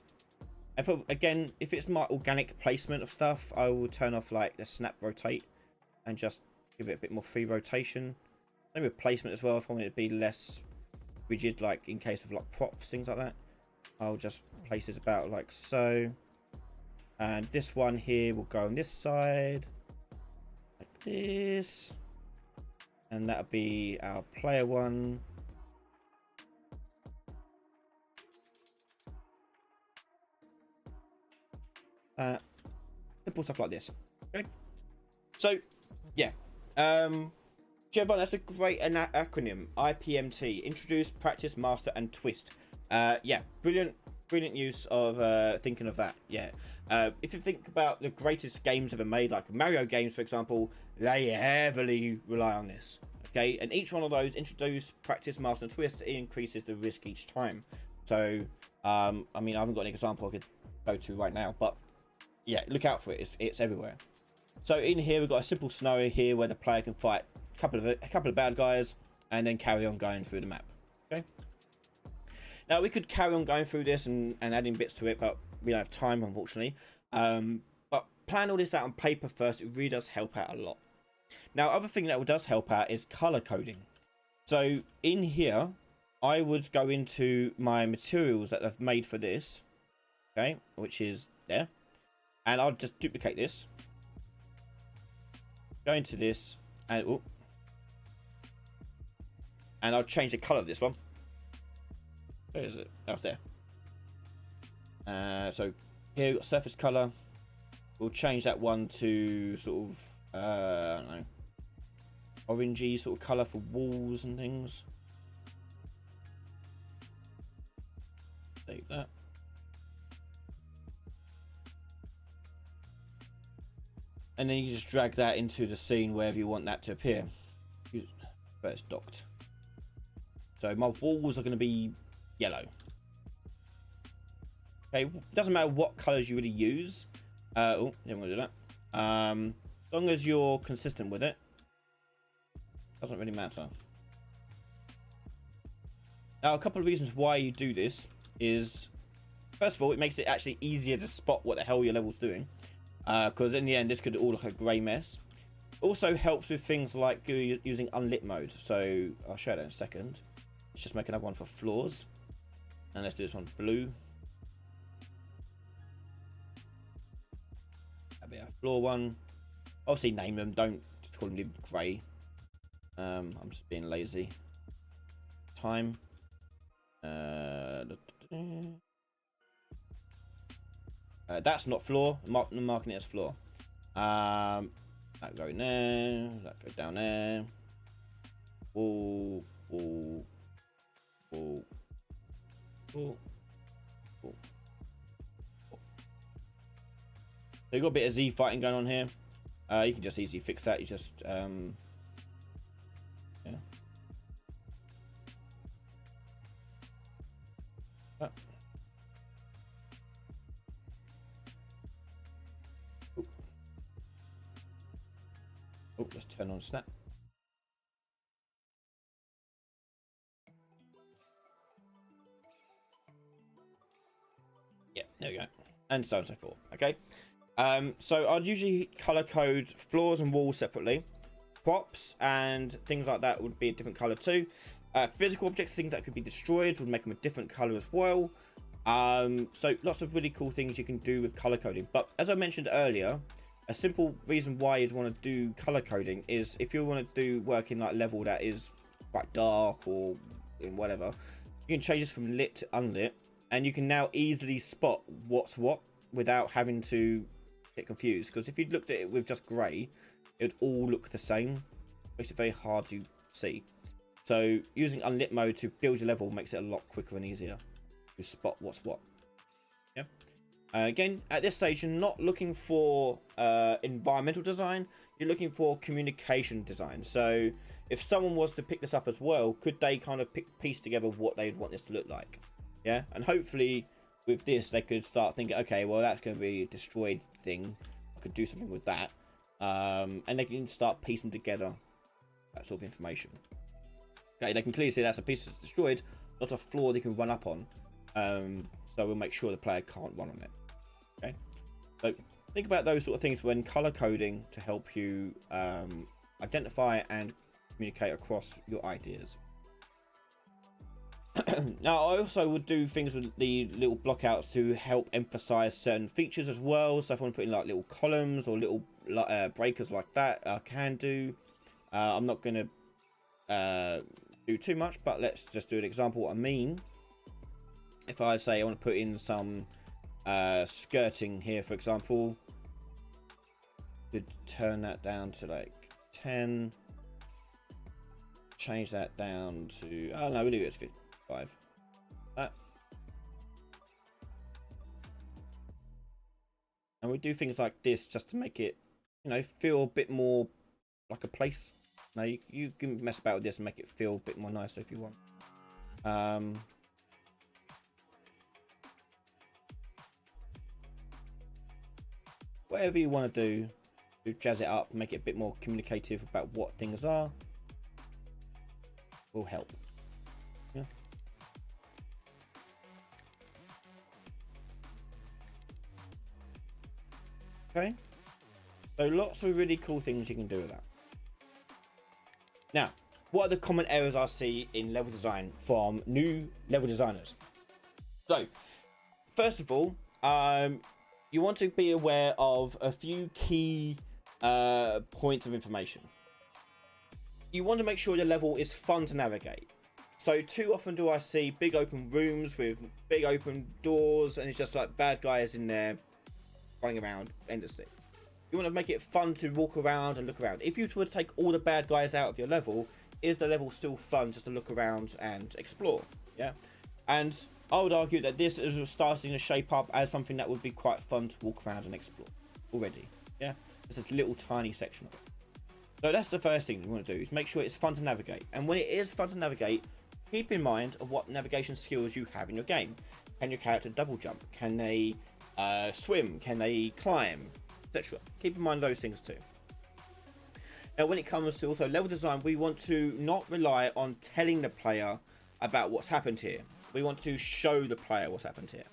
And for, again, if it's my organic placement of stuff, I will turn off like the snap rotate and just give it a bit more free rotation. Same with placement as well. If I want it to be less rigid, like in case of like props, things like that, I'll just place it about like so. And this one here will go on this side like this, and that'll be our player one. Simple stuff like this. Okay, so yeah, Chevron, that's a great acronym. IPMT: Introduce, Practice, Master, and Twist. Yeah, brilliant use of thinking of that. Yeah, if you think about the greatest games ever made, like Mario games, for example, they heavily rely on this. Okay, and each one of those, introduce, practice, master, and twist, it increases the risk each time. So, I mean, I haven't got an example I could go to right now, but yeah, look out for it. It's everywhere. So in here, we've got a simple scenario here where the player can fight a couple of bad guys and then carry on going through the map. Okay, now we could carry on going through this and adding bits to it, but we don't have time, unfortunately. But plan all this out on paper first. It really does help out a lot. Now, other thing that does help out is color coding. So in here, I would go into my materials that I've made for this, okay, which is there, and I'll just duplicate this, go into this, and I'll change the color of this one. Where is it? Oh, it's there. So here we've got surface color. We'll change that one to sort of I don't know, orangey sort of color for walls and things. Save that. And then you just drag that into the scene wherever you want that to appear. But it's docked. So my walls are going to be yellow. Okay, it doesn't matter what colors you really use. Oh, didn't want to do that. As long as you're consistent with it, doesn't really matter. Now, a couple of reasons why you do this is, first of all, it makes it actually easier to spot what the hell your level's doing. Because in the end, this could all look a grey mess. Also helps with things like using unlit mode. So I'll show that in a second. Let's just make another one for floors. And let's do this one blue. That'll be our floor one. Obviously name them, don't just call them grey. I'm just being lazy. Time. That's not floor. Marking it as floor. That go in there. That go down there. Wall. Wall. Wall. Wall. Wall. So you've got a bit of Z fighting going on here. You can just easily fix that. You just yeah. Oh, let's turn on snap. There we go. And so on and so forth. Okay. So I'd usually color code floors and walls separately. Props and things like that would be a different color too. Physical objects, things that could be destroyed, would make them a different color as well. So lots of really cool things you can do with color coding. But as I mentioned earlier, a simple reason why you'd want to do color coding is if you want to do work in like level that is quite dark or in whatever, you can change this from lit to unlit, and you can now easily spot what's what without having to get confused. Because if you looked at it with just grey, it would all look the same. Makes it very hard to see. So using unlit mode to build your level makes it a lot quicker and easier to spot what's what. Yeah. Again, at this stage, you're not looking for environmental design. You're looking for communication design. So if someone was to pick this up as well, could they kind of piece together what they'd want this to look like? Yeah. And hopefully with this, they could start thinking, okay, well, that's going to be a destroyed thing. I could do something with that. And they can start piecing together that sort of information. Okay, they can clearly see that's a piece that's destroyed, not a floor they can run up on. So we'll make sure the player can't run on it. Okay, so think about those sort of things when color coding to help you identify and communicate across your ideas. Now, I also would do things with the little blockouts to help emphasize certain features as well. So if I want to put in like little columns or little breakers like that, I can do. I'm not going to do too much, but let's just do an example what I mean. If I say I want to put in some skirting here, for example, could turn that down to like 10, change that down to, oh no, we'll do it as 55. That. And we do things like this just to make it, you know, feel a bit more like a place. Now you can mess about with this and make it feel a bit more nicer if you want. Whatever you want to do, jazz it up, make it a bit more communicative about what things are, will help. Yeah. Okay. So lots of really cool things you can do with that. Now, what are the common errors I see in level design from new level designers? So, first of all, you want to be aware of a few key points of information. You want to make sure your level is fun to navigate. So too often do I see big open rooms with big open doors and it's just like bad guys in there running around endlessly. You want to make it fun to walk around and look around. If you were to take all the bad guys out of your level, is the level still fun just to look around and explore? Yeah. And I would argue that this is starting to shape up as something that would be quite fun to walk around and explore already. Yeah. It's this little tiny section of it. So that's the first thing you want to do, is make sure it's fun to navigate. And when it is fun to navigate, keep in mind of what navigation skills you have in your game. Can your character double jump? Can they swim? Can they climb? Etc. Keep in mind those things too. Now, when it comes to also level design, we want to not rely on telling the player about what's happened here. We want to show the player what's happened here.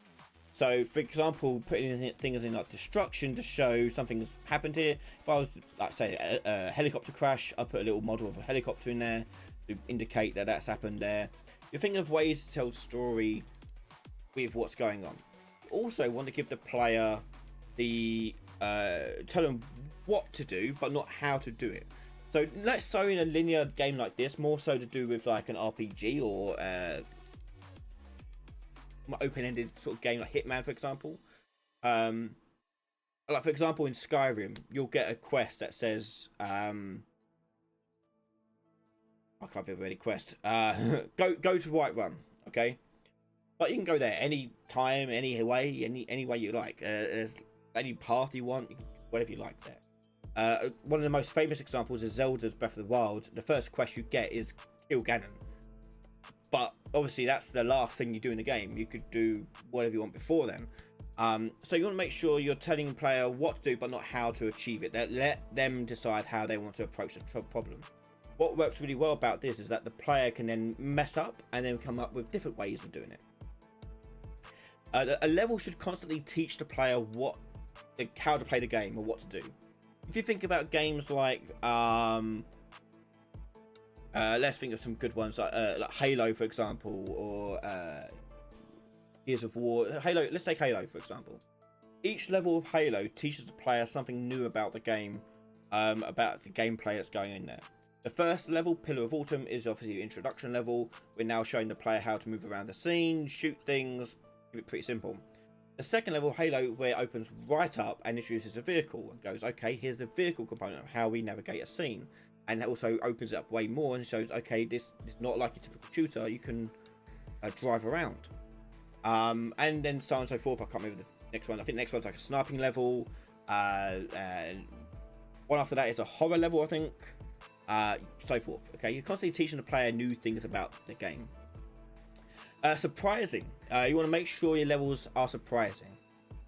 So, for example, putting in things in like destruction to show something's happened here. If I was, like, say, a helicopter crash, I'll put a little model of a helicopter in there to indicate that that's happened there. You're thinking of ways to tell the story with what's going on. You also want to give the player the tell them what to do, but not how to do it. So, let's say in a linear game like this, more so to do with like an RPG or open-ended sort of game like Hitman, for example. Like for example in Skyrim, you'll get a quest that says I can't think of any quest. Go to Whiterun, okay? But you can go there any time, any way, any way you like. There's any path you want, whatever you like there. One of the most famous examples is Zelda's Breath of the Wild. The first quest you get is kill Ganon. But obviously that's the last thing you do in the game. You could do whatever you want before then. So you want to make sure you're telling the player what to do, but not how to achieve it. Let them decide how they want to approach the problem. What works really well about this is that the player can then mess up and then come up with different ways of doing it. A level should constantly teach the player how to play the game or what to do. If you think about games like let's think of some good ones like Halo, for example, or Gears of War. Halo. Let's take Halo for example. Each level of Halo teaches the player something new about the game, about the gameplay that's going in there. The first level, Pillar of Autumn, is obviously the introduction level. We're now showing the player how to move around the scene, shoot things, keep it pretty simple. The second level, Halo, where it opens right up and introduces a vehicle and goes, okay, here's the vehicle component of how we navigate a scene. And it also opens it up way more and shows, okay, this is not like a typical shooter, you can drive around. And then so on and so forth. I can't remember the next one. I think the next one's like a sniping level. And one after that is a horror level, I think. So forth. Okay, you're constantly teaching the player new things about the game. Surprising. You want to make sure your levels are surprising.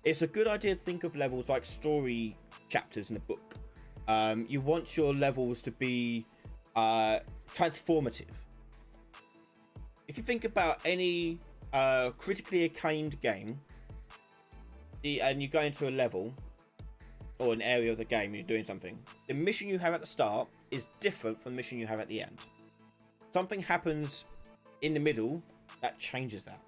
It's a good idea to think of levels like story chapters in a book. You want your levels to be transformative. If you think about any critically acclaimed game, and you go into a level or an area of the game, you're doing something, the mission you have at the start is different from the mission you have at the end. Something happens in the middle that changes that.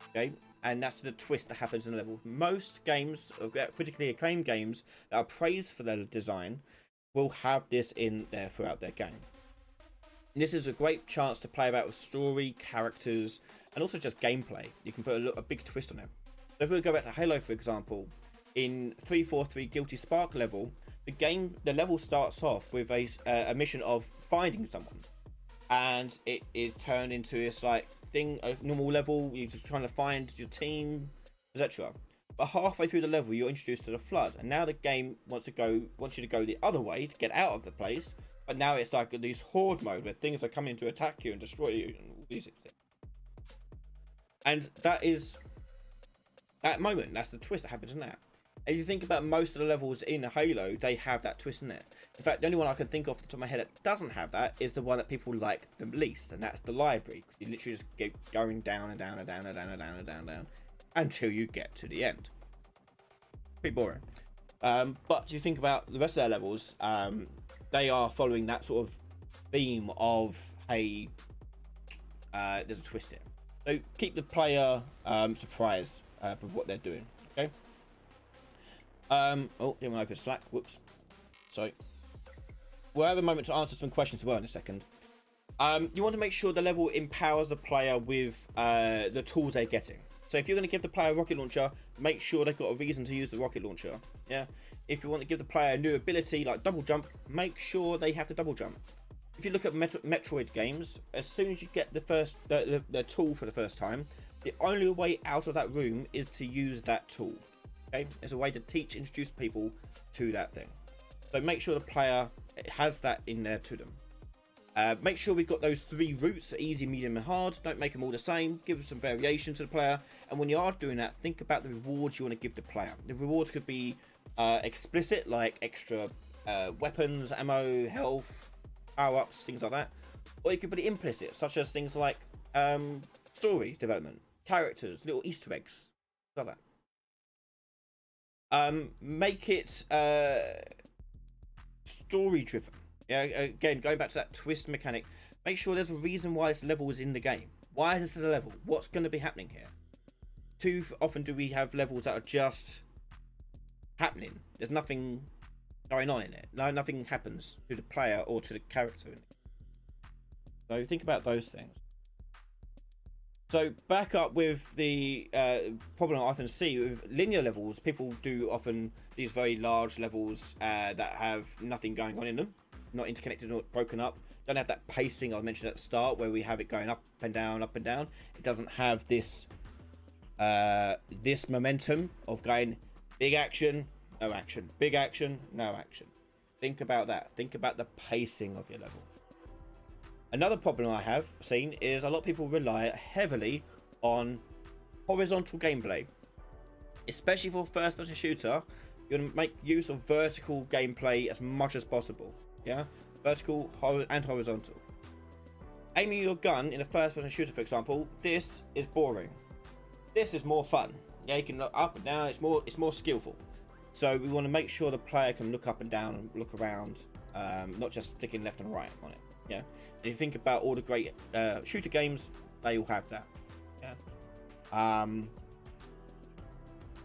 Okay, and that's the twist that happens in the level. Most games, critically acclaimed games that are praised for their design, will have this in there throughout their game. And this is a great chance to play about with story, characters, and also just gameplay. You can put a big twist on it. So if we go back to Halo, for example, in 343 Guilty Spark level, the level starts off with a mission of finding someone, and it is turned into this like thing, a normal level. You're just trying to find your team, etc. But halfway through the level, you're introduced to the flood, and now the game wants you to go the other way to get out of the place. But now it's like this horde mode where things are coming to attack you and destroy you, and all these things. And that is that moment. That's the twist that happens in that. If you think about most of the levels in Halo, they have that twist in it. In fact, the only one I can think of off the top of my head that doesn't have that is the one that people like the least, and that's the library. You literally just keep going down and down and down and down and down and down and down until you get to the end. Pretty boring. But you think about the rest of their levels, they are following that sort of theme of, hey, there's a twist here. So keep the player surprised with what they're doing. Okay. Oh, didn't open Slack. Whoops. Sorry. We'll have a moment to answer some questions as well in a second. You want to make sure the level empowers the player with the tools they're getting. So if you're going to give the player a rocket launcher, make sure they've got a reason to use the rocket launcher. Yeah. If you want to give the player a new ability like double jump, make sure they have to double jump. If you look at Metroid games, as soon as you get the tool for the first time, the only way out of that room is to use that tool. Okay, it's a way to introduce people to that thing. So make sure the player has that in there to them. Make sure we've got those 3 routes: easy, medium, and hard. Don't make them all the same. Give them some variation to the player. And when you are doing that, think about the rewards you want to give the player. The rewards could be explicit, like extra weapons, ammo, health, power-ups, things like that. Or you could put it implicit, such as things like story development, characters, little Easter eggs, like that. Make it story driven. Yeah, again, going back to that twist mechanic, make sure there's a reason why this level is in the game. Why is this a level? What's going to be happening here? Too often do we have levels that are just happening. There's nothing going on in it. Nothing happens to the player or to the character in it. So think about those things. So back up with the problem I often see with linear levels. People do often these very large levels that have nothing going on in them, not interconnected or broken up. Don't have that pacing I mentioned at the start where we have it going up and down, up and down. It doesn't have this this momentum of going big action, no action, big action, no action. Think about that. Think about the pacing of your level. Another problem I have seen is a lot of people rely heavily on horizontal gameplay, especially for first-person shooter. You're going to make use of vertical gameplay as much as possible. Yeah, vertical and horizontal. Aiming your gun in a first-person shooter, for example, this is boring. This is more fun. Yeah, you can look up and down. It's more skillful. So we want to make sure the player can look up and down and look around, not just sticking left and right on it. Yeah. And if you think about all the great shooter games, they all have that. Yeah.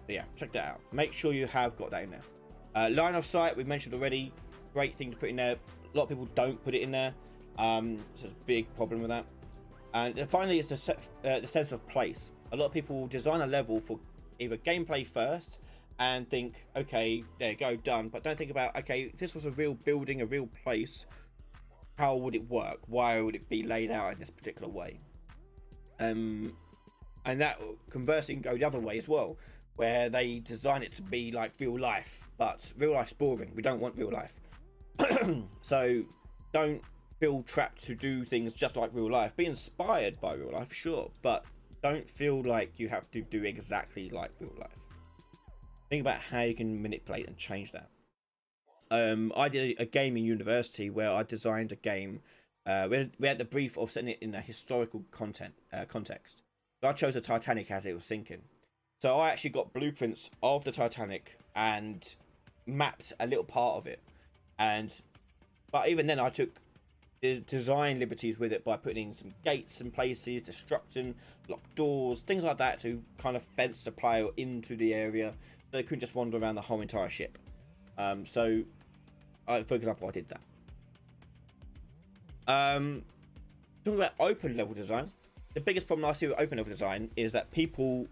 But yeah, check that out. Make sure you have got that in there. Line of sight, we mentioned already. Great thing to put in there. A lot of people don't put it in there. So it's a big problem with that. And finally, it's the sense of place. A lot of people design a level for either gameplay first and think, okay, there you go, done. But don't think about, okay, if this was a real building, a real place, how would it work? Why would it be laid out in this particular way? And that conversely can go the other way as well, where they design it to be like real life, but real life's boring. We don't want real life. So don't feel trapped to do things just like real life. Be inspired by real life, sure, but don't feel like you have to do exactly like real life. Think about how you can manipulate and change that. I did a game in university where I designed a game. We had the brief of setting it in a historical context. So I chose the Titanic as it was sinking. So I actually got blueprints of the Titanic and mapped a little part of it. But even then, I took design liberties with it by putting in some gates in places, destruction, locked doors, things like that to kind of fence the player into the area so they couldn't just wander around the whole entire ship. For example, I did that. Talking about open level design, the biggest problem I see with open level design is that people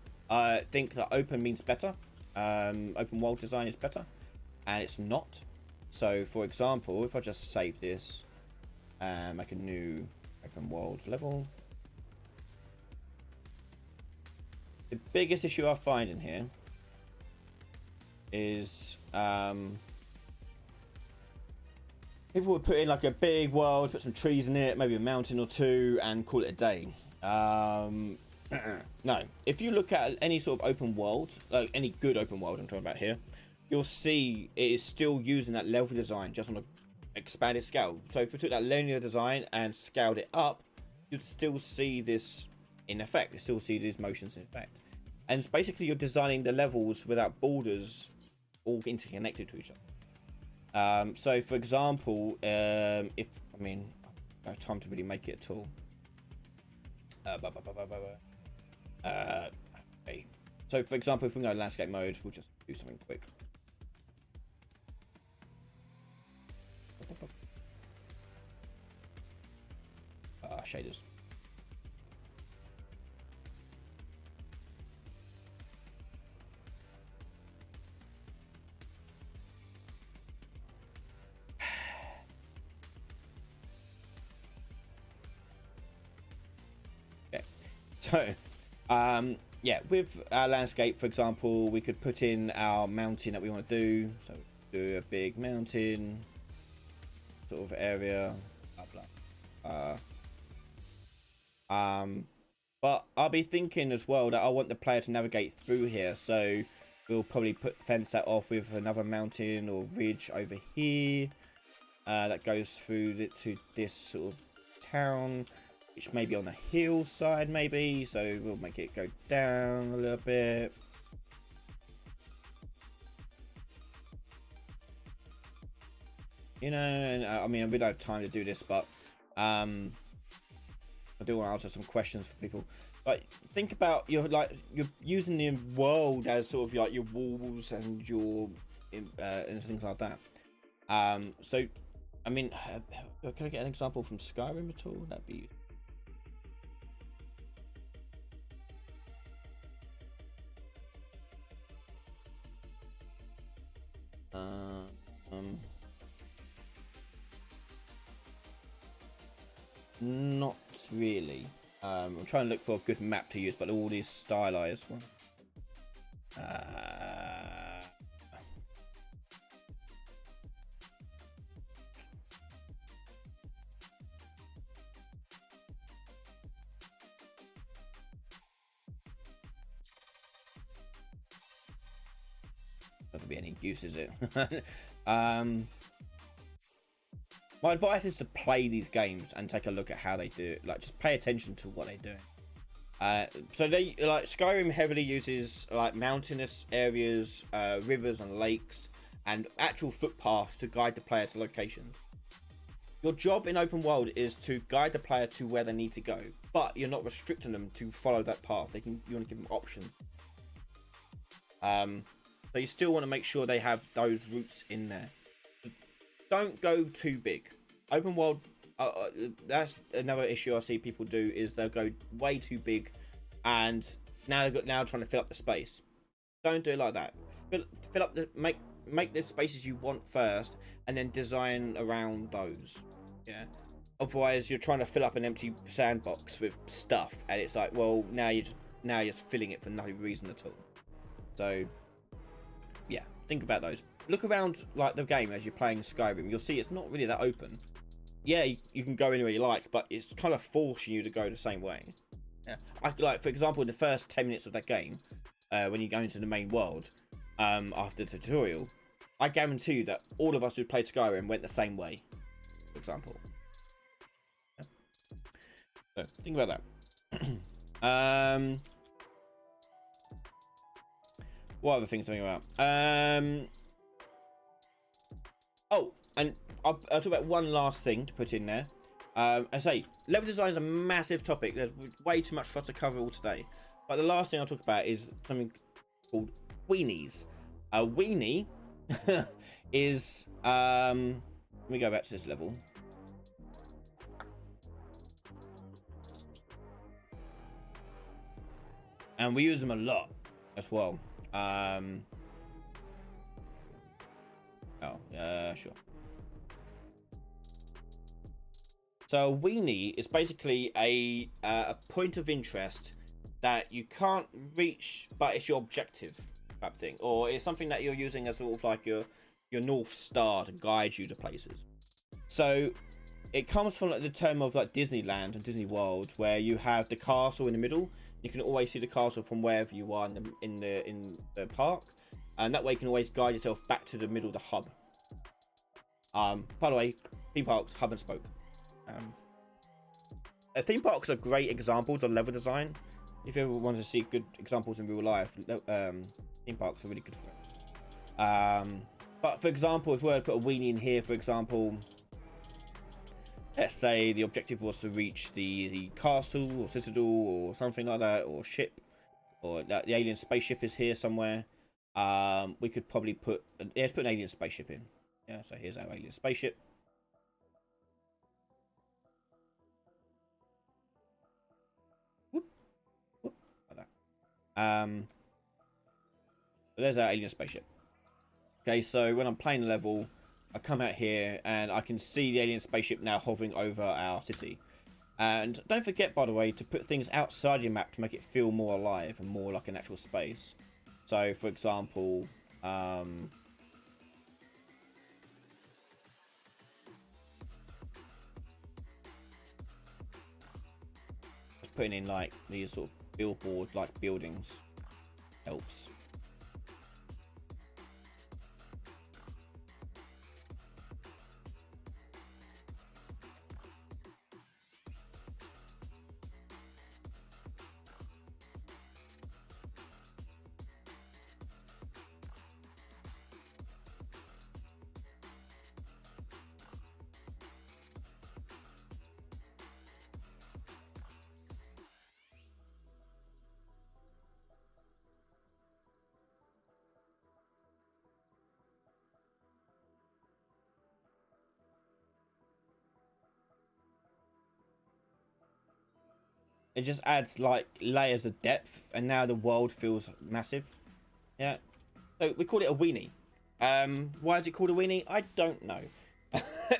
think that open means better. Open world design is better, and it's not. So, for example, if I just save this and make a new open world level, the biggest issue I find in here is people would put in like a big world, put some trees in it, maybe a mountain or two, and call it a day. No, if you look at any sort of open world, like any good open world I'm talking about here, you'll see it is still using that level design just on an expanded scale. So if we took that linear design and scaled it up, you'd still see this in effect. You still see these motions in effect. And it's basically you're designing the levels without borders all interconnected to each other. So for example, I don't have time to really make it at all. Okay. So for example, if we go landscape mode, we'll just do something quick. Shaders. Okay. So, yeah, with our landscape, for example, we could put in our mountain that we want to do. So do a big mountain sort of area, blah blah. But I'll be thinking as well that I want the player to navigate through here, so we'll probably fence that off with another mountain or ridge over here that goes through to this sort of town, which may be on the hillside maybe, so we'll make it go down a little bit. You know, and I mean, we don't have time to do this, but I do want to answer some questions for people. Like, think about you're using the world as sort of like your walls and your and things like that. So, I mean, can I get an example from Skyrim at all? That'd be. Not really. I'm trying to look for a good map to use, but all these stylized ones. Doesn't be any use, is it? My advice is to play these games and take a look at how they do it. Like, just pay attention to what they're doing. So they like Skyrim heavily uses like mountainous areas, rivers and lakes, and actual footpaths to guide the player to locations. Your job in open world is to guide the player to where they need to go, but you're not restricting them to follow that path. You want to give them options. So you still want to make sure they have those routes in there. Don't go too big. Open world. That's another issue I see people do, is they'll go way too big, and now trying to fill up the space. Don't do it like that. Fill up the make the spaces you want first, and then design around those. Yeah. Otherwise, you're trying to fill up an empty sandbox with stuff, and it's like, well, now you're just filling it for no reason at all. So, yeah, think about those. Look around like the game as you're playing Skyrim. You'll see it's not really that open. Yeah, you can go anywhere you like, but it's kind of forcing you to go the same way. Yeah, like for example, in the first 10 minutes of that game, when you go into the main world, after the tutorial, I guarantee you that all of us who played Skyrim went the same way. For example, yeah. So think about that. What other things to think about? Oh, and I'll talk about one last thing to put in there. I say level design is a massive topic. There's way too much for us to cover all today. But the last thing I'll talk about is something called weenies. A weenie is let me go back to this level. And we use them a lot as well. Sure. So a weenie is basically a point of interest that you can't reach, but it's your objective type thing, or it's something that you're using as sort of like your North Star to guide you to places. So it comes from like the term of like Disneyland and Disney World, where you have the castle in the middle. You can always see the castle from wherever you are in the park, and that way you can always guide yourself back to the middle of the hub. By the way, theme parks, hub and spoke. Theme parks are great examples of level design. If you ever want to see good examples in real life, theme parks are really good for it. But for example, if we were to put a weenie in here, for example, let's say the objective was to reach the castle or citadel or something like that, or ship, or that the alien spaceship is here somewhere. We could probably put an alien spaceship in. Yeah, so here's our alien spaceship. Whoop, whoop, like that. So there's our alien spaceship. Okay, so when I'm playing the level, I come out here and I can see the alien spaceship now hovering over our city. And don't forget, by the way, to put things outside your map to make it feel more alive and more like an actual space. So, for example, putting in like these sort of billboard like buildings helps. It just adds like layers of depth, and now the world feels massive. Yeah, so we call it a weenie. Why is it called a weenie? I don't know.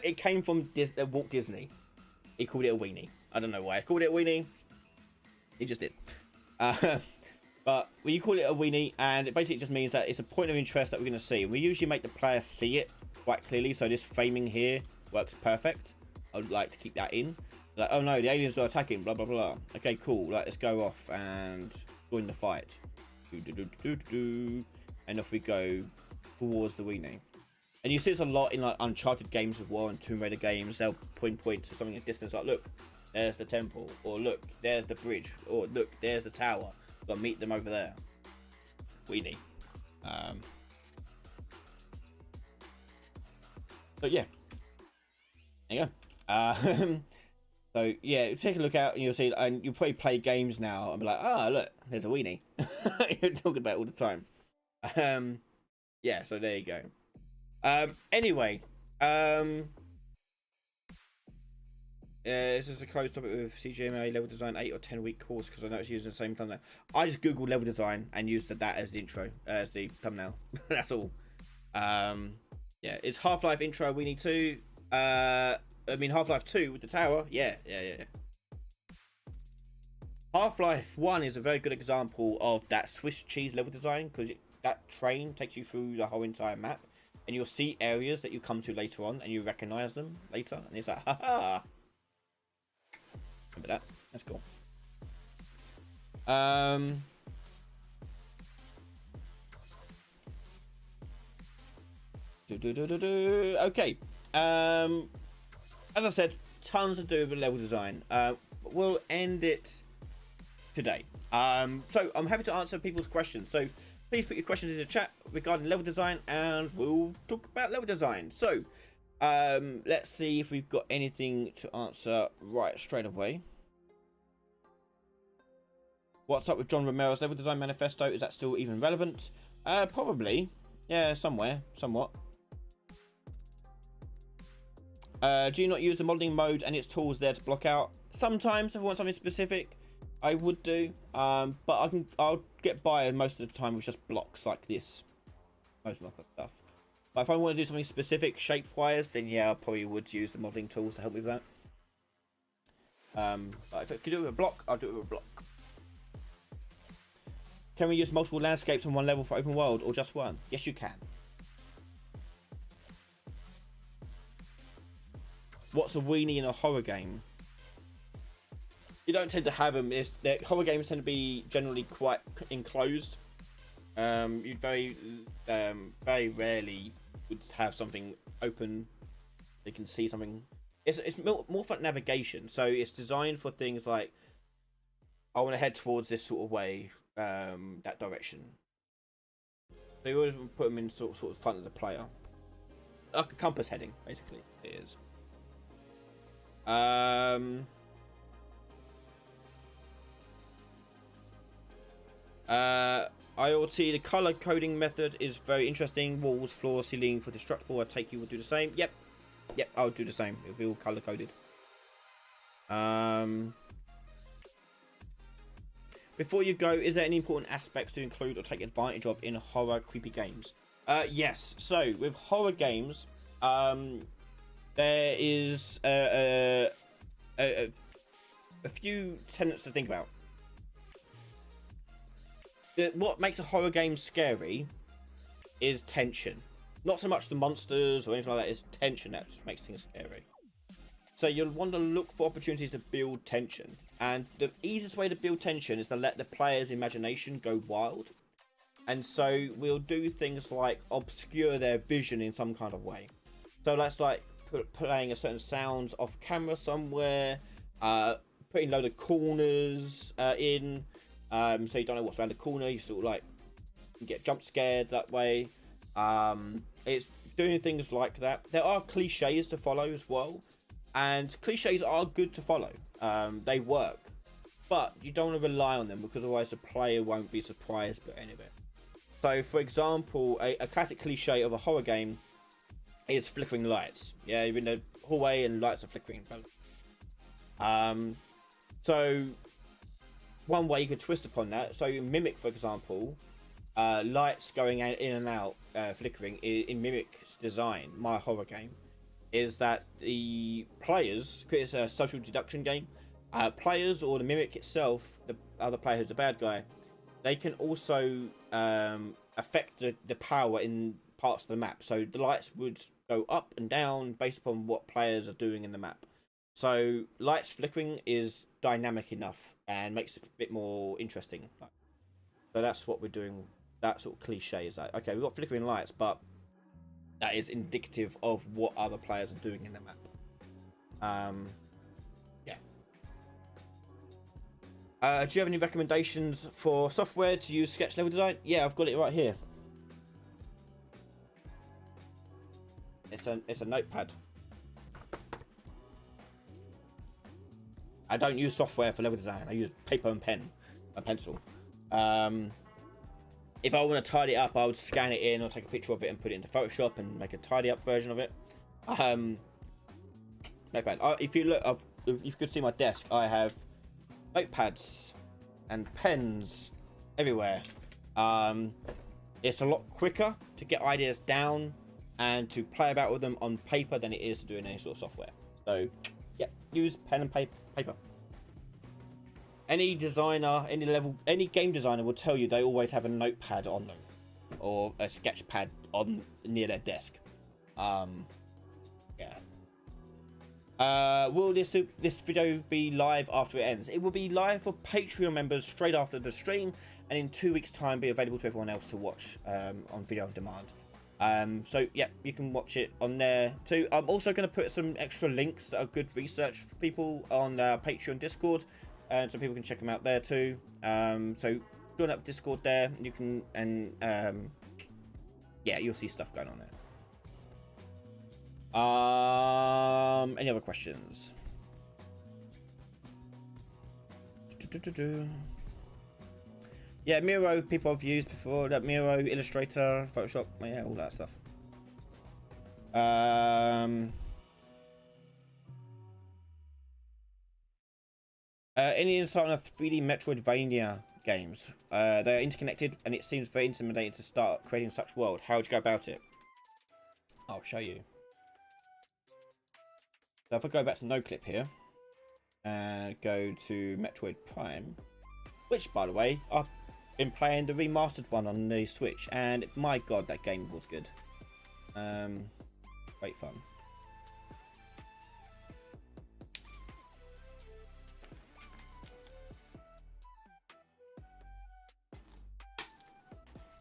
It came from Walt Disney. He called it a weenie. I don't know why he called it a weenie. He just did. But when you call it a weenie, and it basically just means that it's a point of interest that we're going to see. We usually make the player see it quite clearly, so this framing here works perfect. I would like to keep that in. Like, oh no, the aliens are attacking, blah, blah, blah. Okay, cool. Like, let's go off and join the fight. And off we go towards the weenie. And you see this a lot in like Uncharted games as well, and Tomb Raider games. They'll point to something in the distance, like, look, there's the temple, or look, there's the bridge, or look, there's the tower. Gotta meet them over there. Weenie. But yeah, there you go. So yeah, take a look out and you'll see, and you'll probably play games now and be like, ah, look, there's a weenie. You're talking about it all the time. Yeah, so there you go. Anyway, this is a closed topic with CGMA level design 8 or 10 week course, because I know it's using the same thumbnail. I just googled level design and used that as the intro, as the thumbnail. That's all. Yeah, it's Half-Life intro weenie 2. Half-Life 2 with the tower. Yeah. Half-Life 1 is a very good example of that Swiss cheese level design, because that train takes you through the whole entire map, and you'll see areas that you come to later on, and you recognize them later, and it's like, haha. Remember that? That's cool. Okay. As I said, tons to do with level design. We'll end it today. So I'm happy to answer people's questions. So please put your questions in the chat regarding level design, and we'll talk about level design. So let's see if we've got anything to answer right straight away. What's up with John Romero's level design manifesto? Is that still even relevant? Probably. Yeah, somewhere, somewhat. Do you not use the modeling mode and its tools there to block out? Sometimes if I want something specific, I would do. But I'll get by most of the time with just blocks like this. Most of that stuff. But if I want to do something specific shape-wise, then yeah, I probably would use the modeling tools to help me with that. But if I could do it with a block, I'll do it with a block. Can we use multiple landscapes on one level for open world, or just one? Yes, you can. What's a weenie in a horror game? You don't tend to have them. Horror games tend to be generally quite enclosed. You very rarely would have something open. They can see something. It's more for navigation. So it's designed for things like, I want to head towards this sort of way, that direction. So you always put them in sort of front of the player, like a compass heading, basically. It is. IoT, the color coding method is very interesting. Walls, floor, ceiling for destructible. I take you will do the same. Yep, I'll do the same. It'll be all color coded. Before you go, is there any important aspects to include or take advantage of in horror creepy games? Yes. So with horror games, there is a few tenets to think about. What makes a horror game scary is tension. Not so much the monsters or anything like that, it's tension that makes things scary. So you'll want to look for opportunities to build tension. And the easiest way to build tension is to let the player's imagination go wild. And so we'll do things like obscure their vision in some kind of way. So that's like playing a certain sounds off camera somewhere, putting a load of corners in, so you don't know what's around the corner. You sort of like get jump scared that way. It's doing things like that. There are cliches to follow as well, and cliches are good to follow. They work, but you don't want to rely on them, because otherwise the player won't be surprised by any of it. So for example, a classic cliche of a horror game is flickering lights. Yeah, you're in the hallway and lights are flickering. So one way you could twist upon that, so you Mimic, for example, lights going in and out, flickering in Mimic's design, my horror game, is that the players, because it's a social deduction game, players or the Mimic itself, the other player who's the bad guy, they can also affect the power in parts of the map. So the lights would go up and down based upon what players are doing in the map. So lights flickering is dynamic enough and makes it a bit more interesting. So that's what we're doing. That sort of cliche is like, okay, we've got flickering lights, but that is indicative of what other players are doing in the map. Yeah. Do you have any recommendations for software to use sketch level design? Yeah, I've got it right here. It's a notepad. I don't use software for level design. I use paper and pen and pencil. If I want to tidy it up, I would scan it in or take a picture of it and put it into Photoshop and make a tidy up version of it. Notepad. If you look, if you could see my desk, I have notepads and pens everywhere. It's a lot quicker to get ideas down and to play about with them on paper than it is to do in any sort of software. So, yeah, use pen and paper. Any designer, any game designer will tell you they always have a notepad on them or a sketch pad on near their desk. Yeah. Will this video be live after it ends? It will be live for Patreon members straight after the stream, and in 2 weeks' time be available to everyone else to watch on video on demand. So yeah, you can watch it on there too. I'm also going to put some extra links that are good research for people on Patreon Discord, and so people can check them out there too. So join up Discord there. You can, and yeah, you'll see stuff going on there. Any other questions? Yeah, Miro, people I've used before. That Miro, Illustrator, Photoshop, yeah, all that stuff. Any insight on the 3D Metroidvania games? They are interconnected, and it seems very intimidating to start creating such world. How would you go about it? I'll show you. So if I go back to NoClip here and go to Metroid Prime, which, by the way, I've been playing the remastered one on the Switch, and my god, that game was good. Great fun.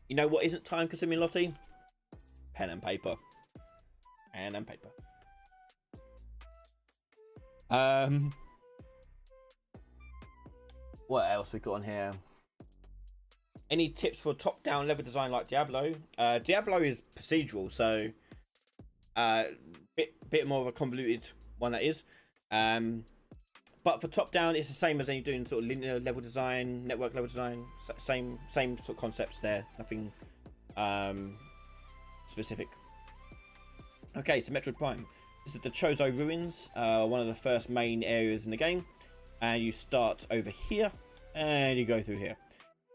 You know what isn't time consuming, Lottie? Pen and paper. Pen and paper. What else we got on here? Any tips for top-down level design like Diablo? Diablo is procedural, so bit more of a convoluted one, that is. But for top-down, it's the same as any doing sort of linear level design, network level design. Same sort of concepts there. Nothing specific. Okay, so Metroid Prime. This is the Chozo Ruins, one of the first main areas in the game, and you start over here and you go through here.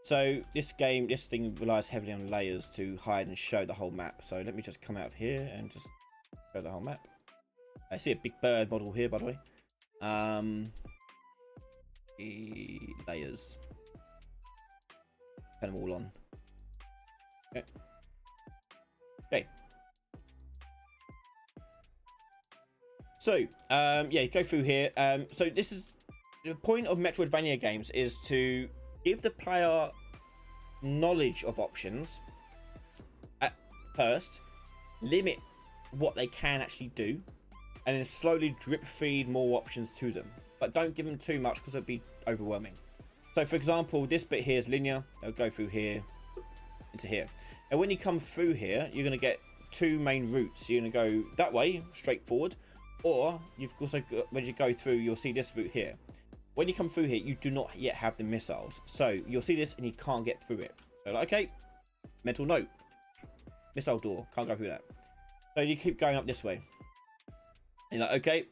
So this thing relies heavily on layers to hide and show the whole map. So let me just come out of here and just show the whole map. I see a big bird model here, by the way. Layers, turn them all on. Okay. Okay. So, yeah, you go through here. So this is the point of Metroidvania games, is to give the player knowledge of options at first, limit what they can actually do, and then slowly drip feed more options to them. But don't give them too much because it'll be overwhelming. So for example, this bit here is linear. They'll go through here into here. And when you come through here, you're going to get two main routes. You're going to go that way, straight forward. Or you've also got, when you go through, you'll see this route here. When you come through here, you do not yet have the missiles. So you'll see this and you can't get through it. So like, okay, mental note. Missile door, can't go through that. So you keep going up this way. And you're like, okay,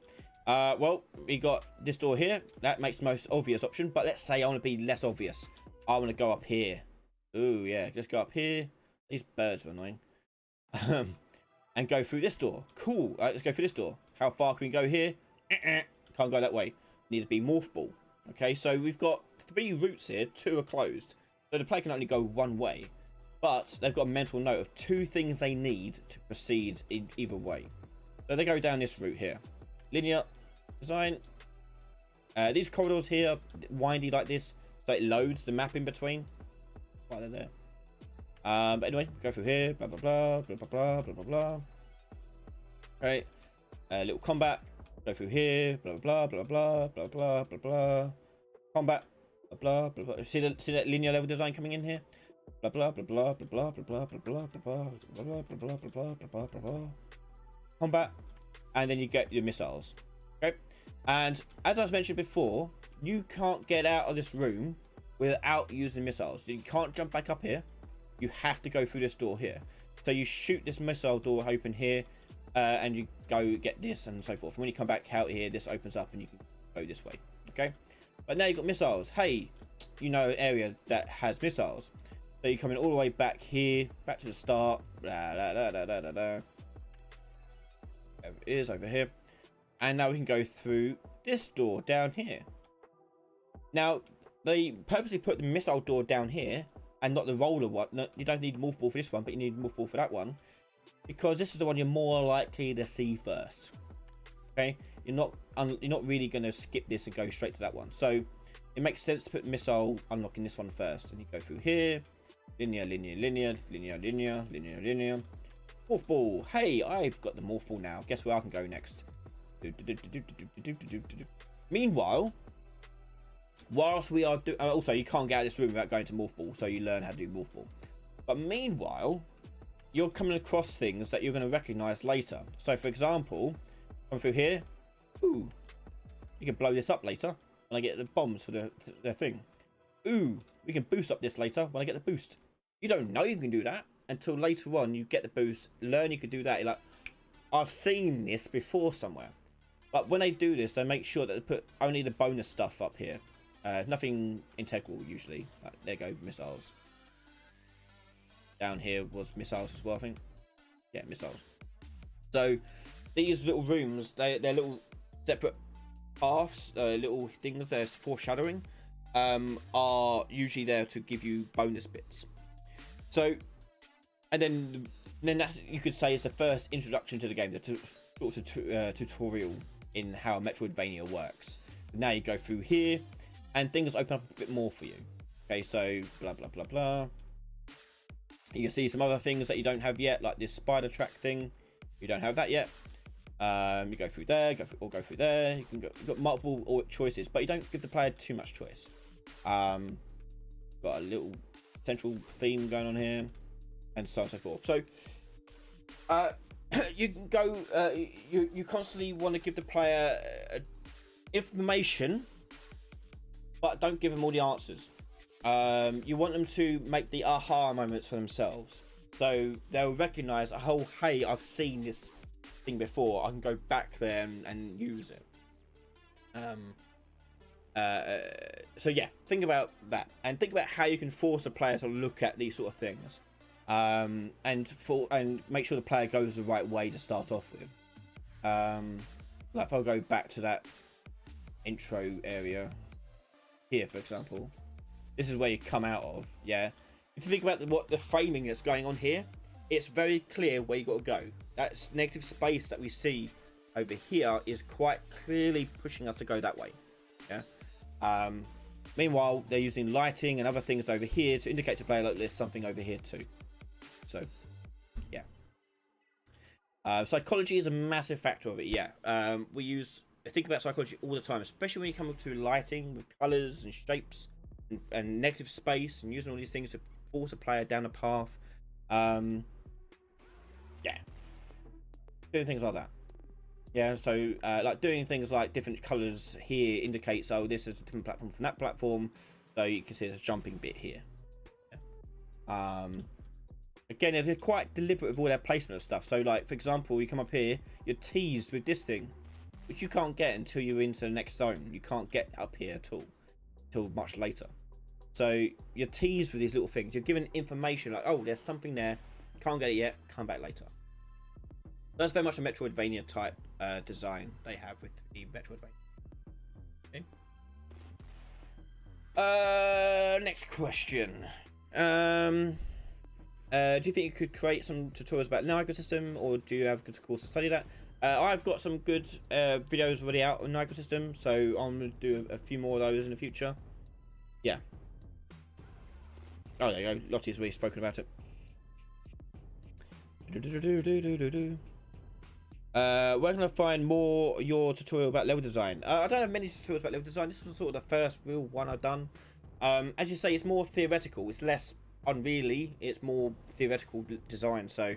well, we got this door here. That makes the most obvious option. But let's say I want to be less obvious. I want to go up here. Ooh, yeah, just go up here. These birds are annoying. And go through this door. Cool. All right, let's go through this door. How far can we go here? Can't go that way. Need to be morph ball. Okay, so we've got 3 routes here. 2 are closed. So the player can only go one way. But they've got a mental note of 2 things they need to proceed in either way. So they go down this route here. Linear design. These corridors here, windy like this. So it loads the map in between. While they're there. But anyway, go through here. Blah, blah, blah. Blah, blah, blah. Blah, blah, blah. Right. Little combat. Go through here. Blah, blah, blah. Blah, blah, blah. Blah, blah, blah. Combat. blah blah blah. See that linear level design coming in here? Blah blah blah blah blah blah blah blah blah blah blah blah blah blah blah blah blah blah. Combat, and then you get your missiles. Okay, and as I was mentioned before, you can't get out of this room without using missiles. You can't jump back up here. You have to go through this door here. So you shoot this missile door open here, and you go get this and so forth. And when you come back out here, this opens up and you can go this way. Okay, but now you've got missiles. Hey, you know an area that has missiles. So you're coming all the way back here, back to the start. Blah, blah, blah, blah, blah, blah. There it is over here. And now we can go through this door down here. Now, they purposely put the missile door down here and not the roller one. No, you don't need morph ball for this one, but you need morph ball for that one. Because this is the one you're more likely to see first. Okay? You're not really going to skip this and go straight to that one. So it makes sense to put missile unlocking this one first. And you go through here. Linear, linear, linear, linear, linear, linear, linear. Morph ball. Hey, I've got the morph ball now. Guess where I can go next? Meanwhile, whilst we are doing... also, you can't get out of this room without going to morph ball. So you learn how to do morph ball. But meanwhile, you're coming across things that you're going to recognize later. So, for example, come through here. Ooh. You can blow this up later when I get the bombs for the thing. Ooh. We can boost up this later when I get the boost. You don't know you can do that until later on you get the boost, learn you can do that. You're like, I've seen this before somewhere. But when they do this, they make sure that they put only the bonus stuff up here. Nothing integral usually. Like, there you go, missiles. Down here was missiles as well, I think. Yeah, missiles. So these little rooms, they're little separate paths, little things. There's foreshadowing. Are usually there to give you bonus bits. So, and then that's, you could say, is the first introduction to the game, the sort of tutorial in how Metroidvania works. Now you go through here, and things open up a bit more for you. Okay, so blah blah blah blah. You can see some other things that you don't have yet, like this spider track thing. You don't have that yet. You go through there, go through there. You've got multiple choices, but you don't give the player too much choice. Got a little central theme going on here, and so on and so forth. So you can go. You constantly want to give the player information, but don't give them all the answers. You want them to make the aha moments for themselves, so they'll recognize, oh hey, I've seen this thing before. I can go back there and use it. So yeah, think about that, and think about how you can force a player to look at these sort of things, and make sure the player goes the right way to start off with. Like if I'll go back to that intro area here, for example, this is where you come out of. Yeah, if you think about what the framing that's going on here, it's very clear where you got to go. That negative space that we see over here is quite clearly pushing us to go that way. Yeah. Meanwhile, they're using lighting and other things over here to indicate to player, look, there's something over here too. So, yeah. Psychology is a massive factor of it. Yeah. I think about psychology all the time, especially when you come up to lighting with colors and shapes and negative space and using all these things to force a player down a path. Yeah. Doing things like that. Yeah, so like doing things like different colors here indicates, oh, this is a different platform from that platform, so you can see there's a jumping bit here. Yeah. Again, they're quite deliberate with all their placement of stuff. So like, for example, you come up here, you're teased with this thing, which you can't get until you're into the next zone. You can't get up here at all till much later. So you're teased with these little things. You're given information like, oh, there's something there, can't get it yet, come back later. That's very much a Metroidvania type design they have with the Metroidvania. Okay. Next question. Do you think you could create some tutorials about Niagara system, or do you have a good course to study that? I've got some good videos already out on Niagara system, so I'm going to do a few more of those in the future. Yeah. Oh, there you go. Lottie's already spoken about it. Where can I find more your tutorial about level design? I don't have many tutorials about level design. This was sort of the first real one I've done. As you say, it's more theoretical. It's less unreally. It's more theoretical design. So,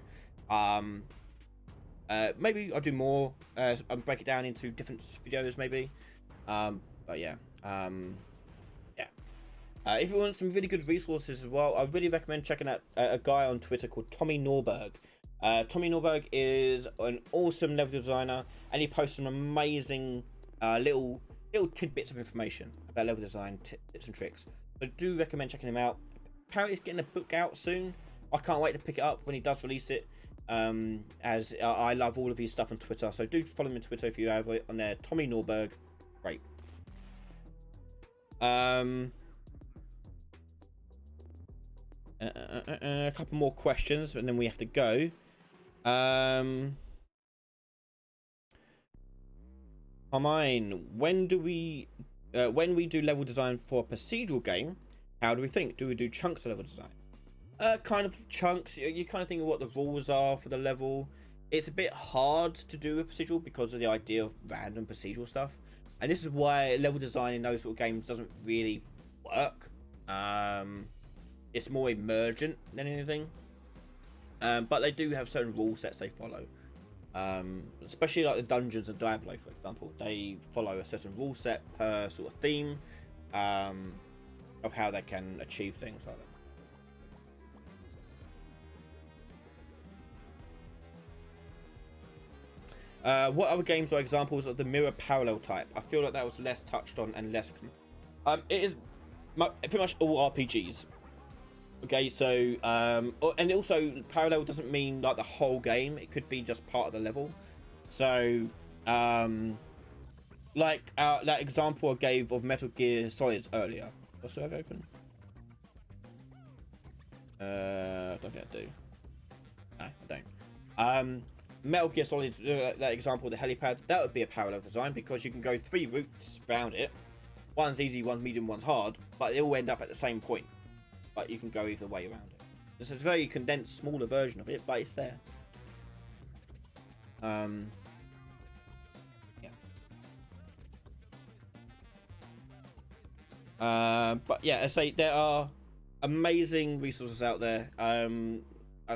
maybe I'll do more. And break it down into different videos, maybe. But yeah. Yeah. If you want some really good resources as well, I really recommend checking out a guy on Twitter called Tommy Norberg. Tommy Norberg is an awesome level designer, and he posts some amazing little tidbits of information about level design tips and tricks. So I do recommend checking him out. Apparently he's getting a book out soon. I can't wait to pick it up when he does release it. As I love all of his stuff on Twitter, so do follow him on Twitter if you have it on there. Tommy Norberg, great. A couple more questions, and then we have to go. Mine, when we do level design for a procedural game, how do we think? Do we do chunks of level design? Kind of chunks. You kind of think of what the rules are for the level. It's a bit hard to do a procedural because of the idea of random procedural stuff, and this is why level design in those sort of games doesn't really work. It's more emergent than anything, but they do have certain rule sets they follow. Especially like the dungeons of Diablo, for example, they follow a certain rule set per sort of theme of how they can achieve things like that. What other games are examples of the mirror parallel type? I feel like that was less touched on and less. It is pretty much all RPGs. Okay, so and also parallel doesn't mean like the whole game. It could be just part of the level. So like that example I gave of Metal Gear Solid earlier. Does I have open? I don't think I do. No, I don't. Metal Gear Solid, that example, the helipad, that would be a parallel design because you can go 3 routes around it. One's easy, one's medium, one's hard, but they all end up at the same point. But you can go either way around it. It's a very condensed, smaller version of it, but it's there. Yeah. But yeah, I say there are amazing resources out there.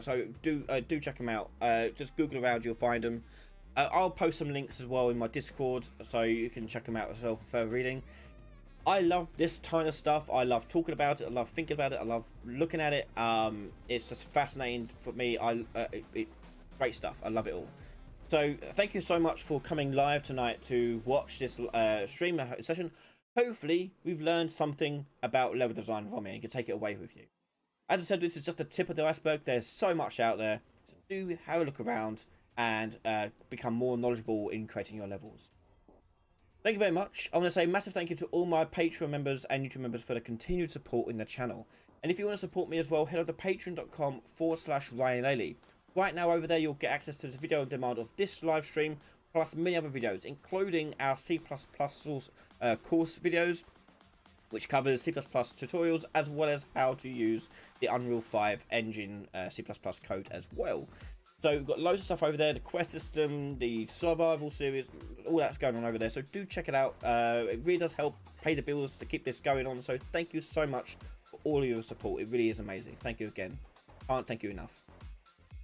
So do check them out. Just Google around, you'll find them. I'll post some links as well in my Discord, so you can check them out as well for further reading. I love this kind of stuff. I love talking about it. I love thinking about it. I love looking at it. It's just fascinating for me. Great stuff. I love it all. So thank you so much for coming live tonight to watch this stream session. Hopefully we've learned something about level design from it and can take it away with you. As I said, this is just the tip of the iceberg. There's so much out there. So do have a look around and become more knowledgeable in creating your levels. Thank you very much. I want to say a massive thank you to all my Patreon members and YouTube members for the continued support in the channel. And if you want to support me as well, head over to patreon.com/Ryan Laley. Right now over there, you'll get access to the video on demand of this live stream, plus many other videos, including our C++ course videos, which covers C++ tutorials, as well as how to use the Unreal 5 engine C++ code as well. So we've got loads of stuff over there, the quest system, the survival series, all that's going on over there. So do check it out. It really does help pay the bills to keep this going on. So thank you so much for all of your support. It really is amazing. Thank you again. Can't thank you enough.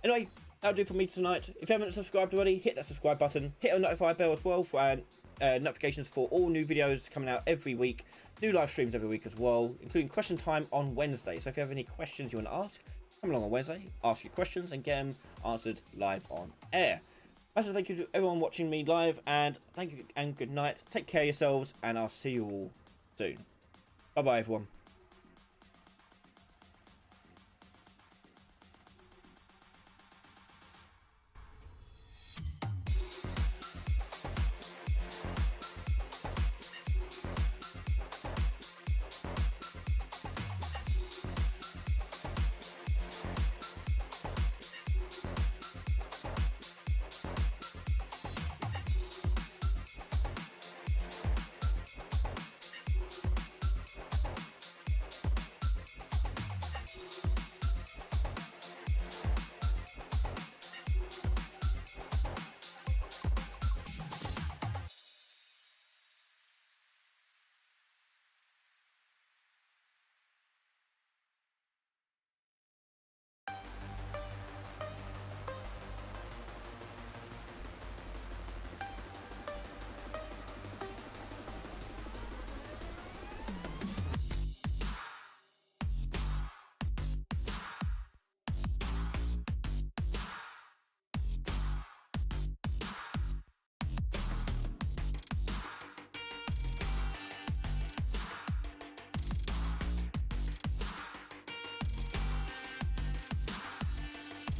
Anyway, that'll do for me tonight. If you haven't subscribed already, hit that subscribe button. Hit a notify bell as well for notifications for all new videos coming out every week. New live streams every week as well, including question time on Wednesday. So if you have any questions you want to ask, come along on Wednesday, ask your questions and get them answered live on air. Massive thank you to everyone watching me live, and thank you and good night. Take care of yourselves, and I'll see you all soon. Bye bye everyone.